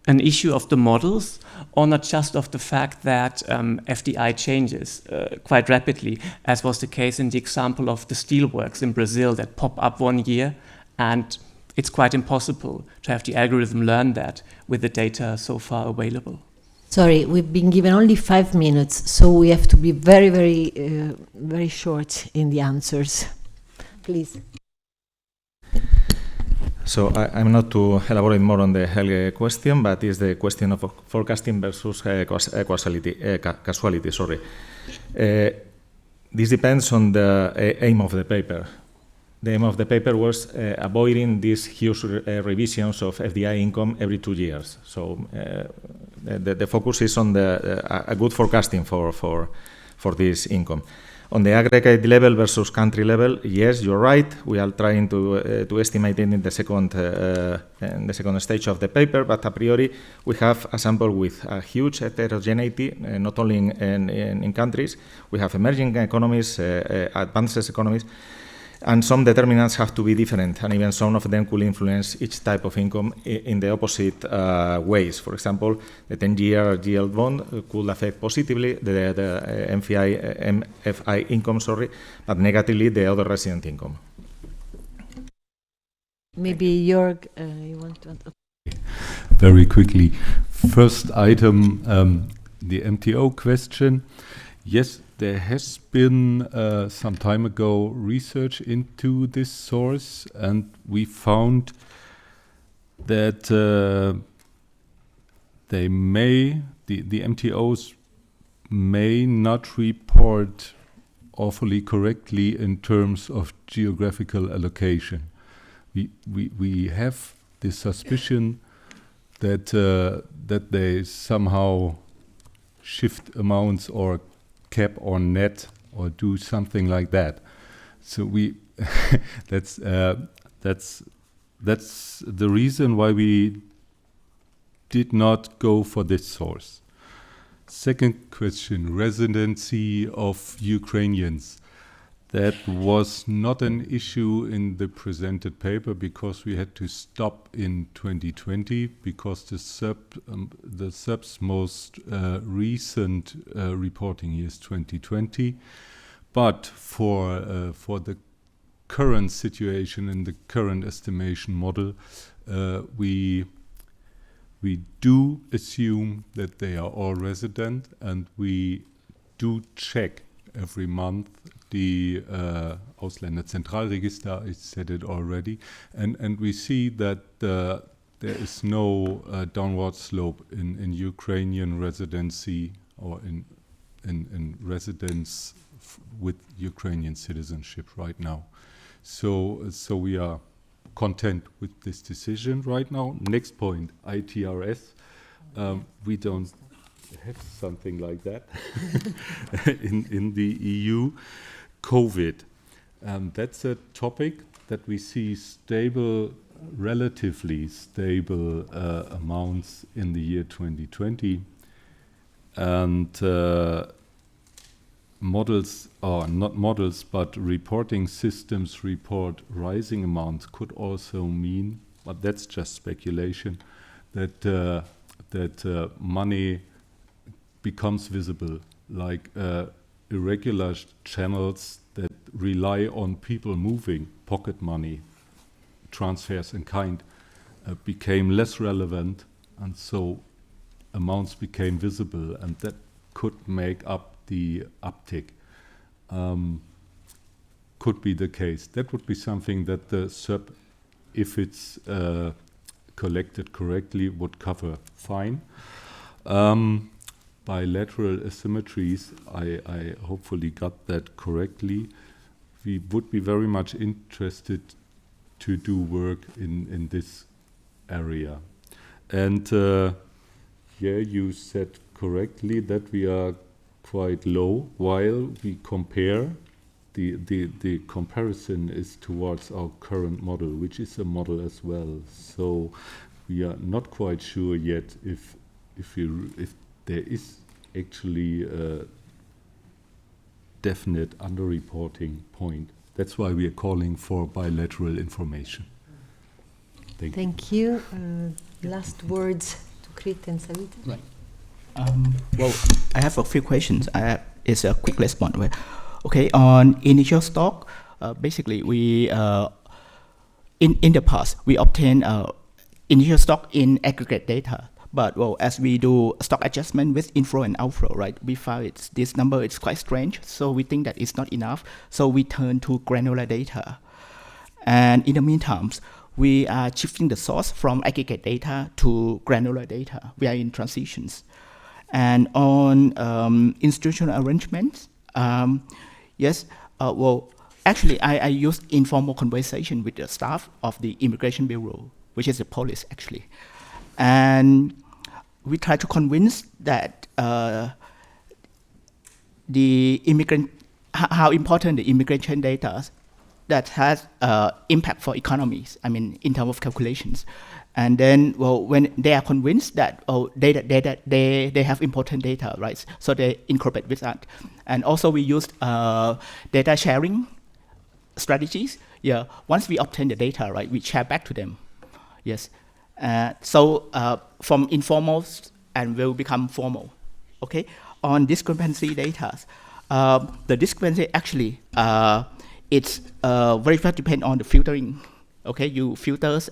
an issue of the models or not just of the fact that FDI changes quite rapidly, as was the case in the example of the steelworks in Brazil that pop up one year, and it's quite impossible to have the algorithm learn that with the data so far available. Sorry, we've been given only 5 minutes, so we have to be very, very short in the answers. Please. So I'm not to elaborate more on the Helge question, but it's the question of forecasting versus causality. This depends on the aim of the paper. The aim of the paper was avoiding these huge revisions of FDI income every 2 years. So the focus is on a good forecasting for this income. On the aggregate level versus country level, yes, you're right. We are trying to estimate it in the second stage of the paper, but a priori we have a sample with a huge heterogeneity, not only in countries. We have emerging economies, advanced economies, and some determinants have to be different, and even some of them could influence each type of income in the opposite ways. For example, the 10-year yield bond could affect positively the MFI income, but negatively the other resident income. Maybe Jörg, you want to... Very quickly. First item, the MTO question. Yes, there has been some time ago research into this source, and we found that the MTOs may not report awfully correctly in terms of geographical allocation. We have this suspicion that they somehow shift amounts or cap or net or do something like that. So that's the reason why we did not go for this source. Second question, residency of Ukrainians. That was not an issue in the presented paper because we had to stop in 2020 because the SERP's most recent reporting year is 2020. But for the current situation and the current estimation model, we do assume that they are all resident, and we do check every month the Ausländerzentralregister, I said it already, and we see that there is no downward slope in Ukrainian residency or in residence with Ukrainian citizenship right now. So we are content with this decision right now. Next point, ITRS. We don't have something like that in the EU. COVID. That's a topic that we see stable, relatively stable amounts in the year 2020. And models, or not models, but reporting systems report rising amounts could also mean, but that's just speculation, that money becomes visible, like irregular channels that rely on people moving, pocket money, transfers in kind, became less relevant, and so amounts became visible, and that could make up the uptick. Could be the case. That would be something that the SERP, if it's collected correctly, would cover fine. Bilateral asymmetries, I hopefully got that correctly. We would be very much interested to do work in this area. And you said correctly that we are quite low while we compare. The comparison is towards our current model, which is a model as well. So we are not quite sure yet if there is actually a definite underreporting point. That's why we are calling for bilateral information. Thank you. Thank you. Last words to Krit and Savita. Right. Well, I have a few questions. It's a quick response. Okay, on initial stock, basically we in the past we obtain initial stock in aggregate data. But well, as we do stock adjustment with inflow and outflow, right, we found this number is quite strange. So we think that it's not enough. So we turn to granular data. And in the meantime, we are shifting the source from aggregate data to granular data. We are in transitions. And on institutional arrangements, yes, well, actually I used informal conversation with the staff of the Immigration Bureau, which is the police actually. And we try to convince that the immigrant, how important the immigration data that has impact for economies, I mean, in terms of calculations. And then, well, when they are convinced that, oh, they have important data, right? So they incorporate with that. And also we used data sharing strategies. Yeah, once we obtain the data, right, we share back to them. Yes. So from informal and will become formal. Okay. On discrepancy data, the discrepancy actually it's very much depend on the filtering. Okay, you filters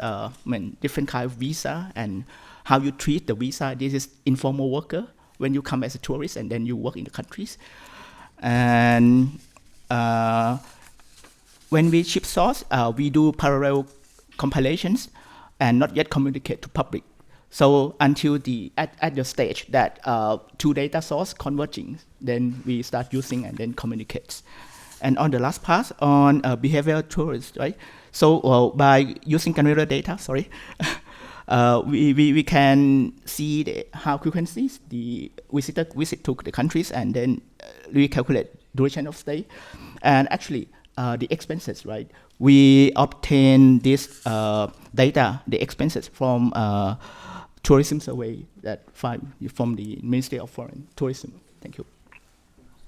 different kind of visa and how you treat the visa. This is informal worker when you come as a tourist and then you work in the countries. And when we ship source, we do parallel compilations and not yet communicate to public. So until at the stage that two data source converging, then we start using and then communicates. And on the last part on behavioral tourists, right? So by using granular data, we can see how frequencies the visitor visit to the countries, and then we calculate duration of stay, and actually the expenses, right? We obtain this data, the expenses from tourism survey that from the Ministry of Foreign Tourism. Thank you.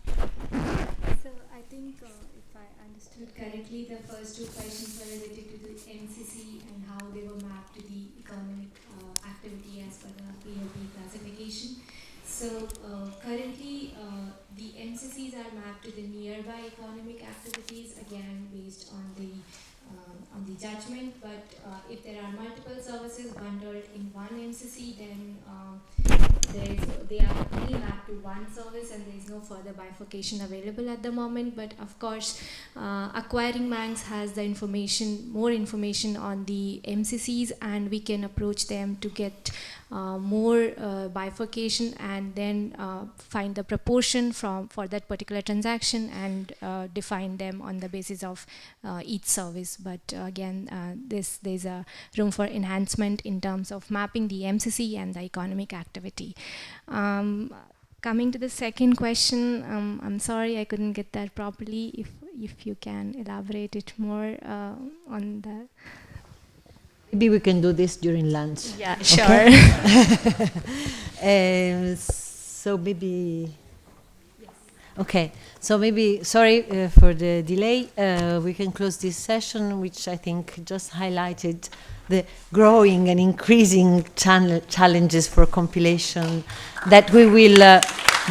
So I think if I understood correctly, the first two questions were related to the MCC and how they were mapped to the economic activity as per the POP classification. So currently the MCCs are mapped to the nearby economic activities, again based on the judgment, but if there are multiple services bundled in one MCC, then they are only mapped to one service and there is no further bifurcation available at the moment. But of course, acquiring banks has the more information on the MCCs, and we can approach them to get more bifurcation and then find the proportion for that particular transaction and define them on the basis of each service. But again, there's a room for enhancement in terms of mapping the MCC and the economic activity. Coming to the second question, I'm sorry I couldn't get that properly. If you can elaborate it more on that. Maybe we can do this during lunch. Yeah, sure. Okay. So maybe. Yes. Okay. So maybe, sorry for the delay. We can close this session, which I think just highlighted the growing and increasing challenges for compilation that we will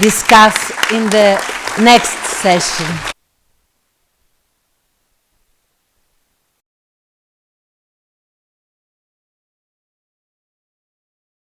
discuss in the next session.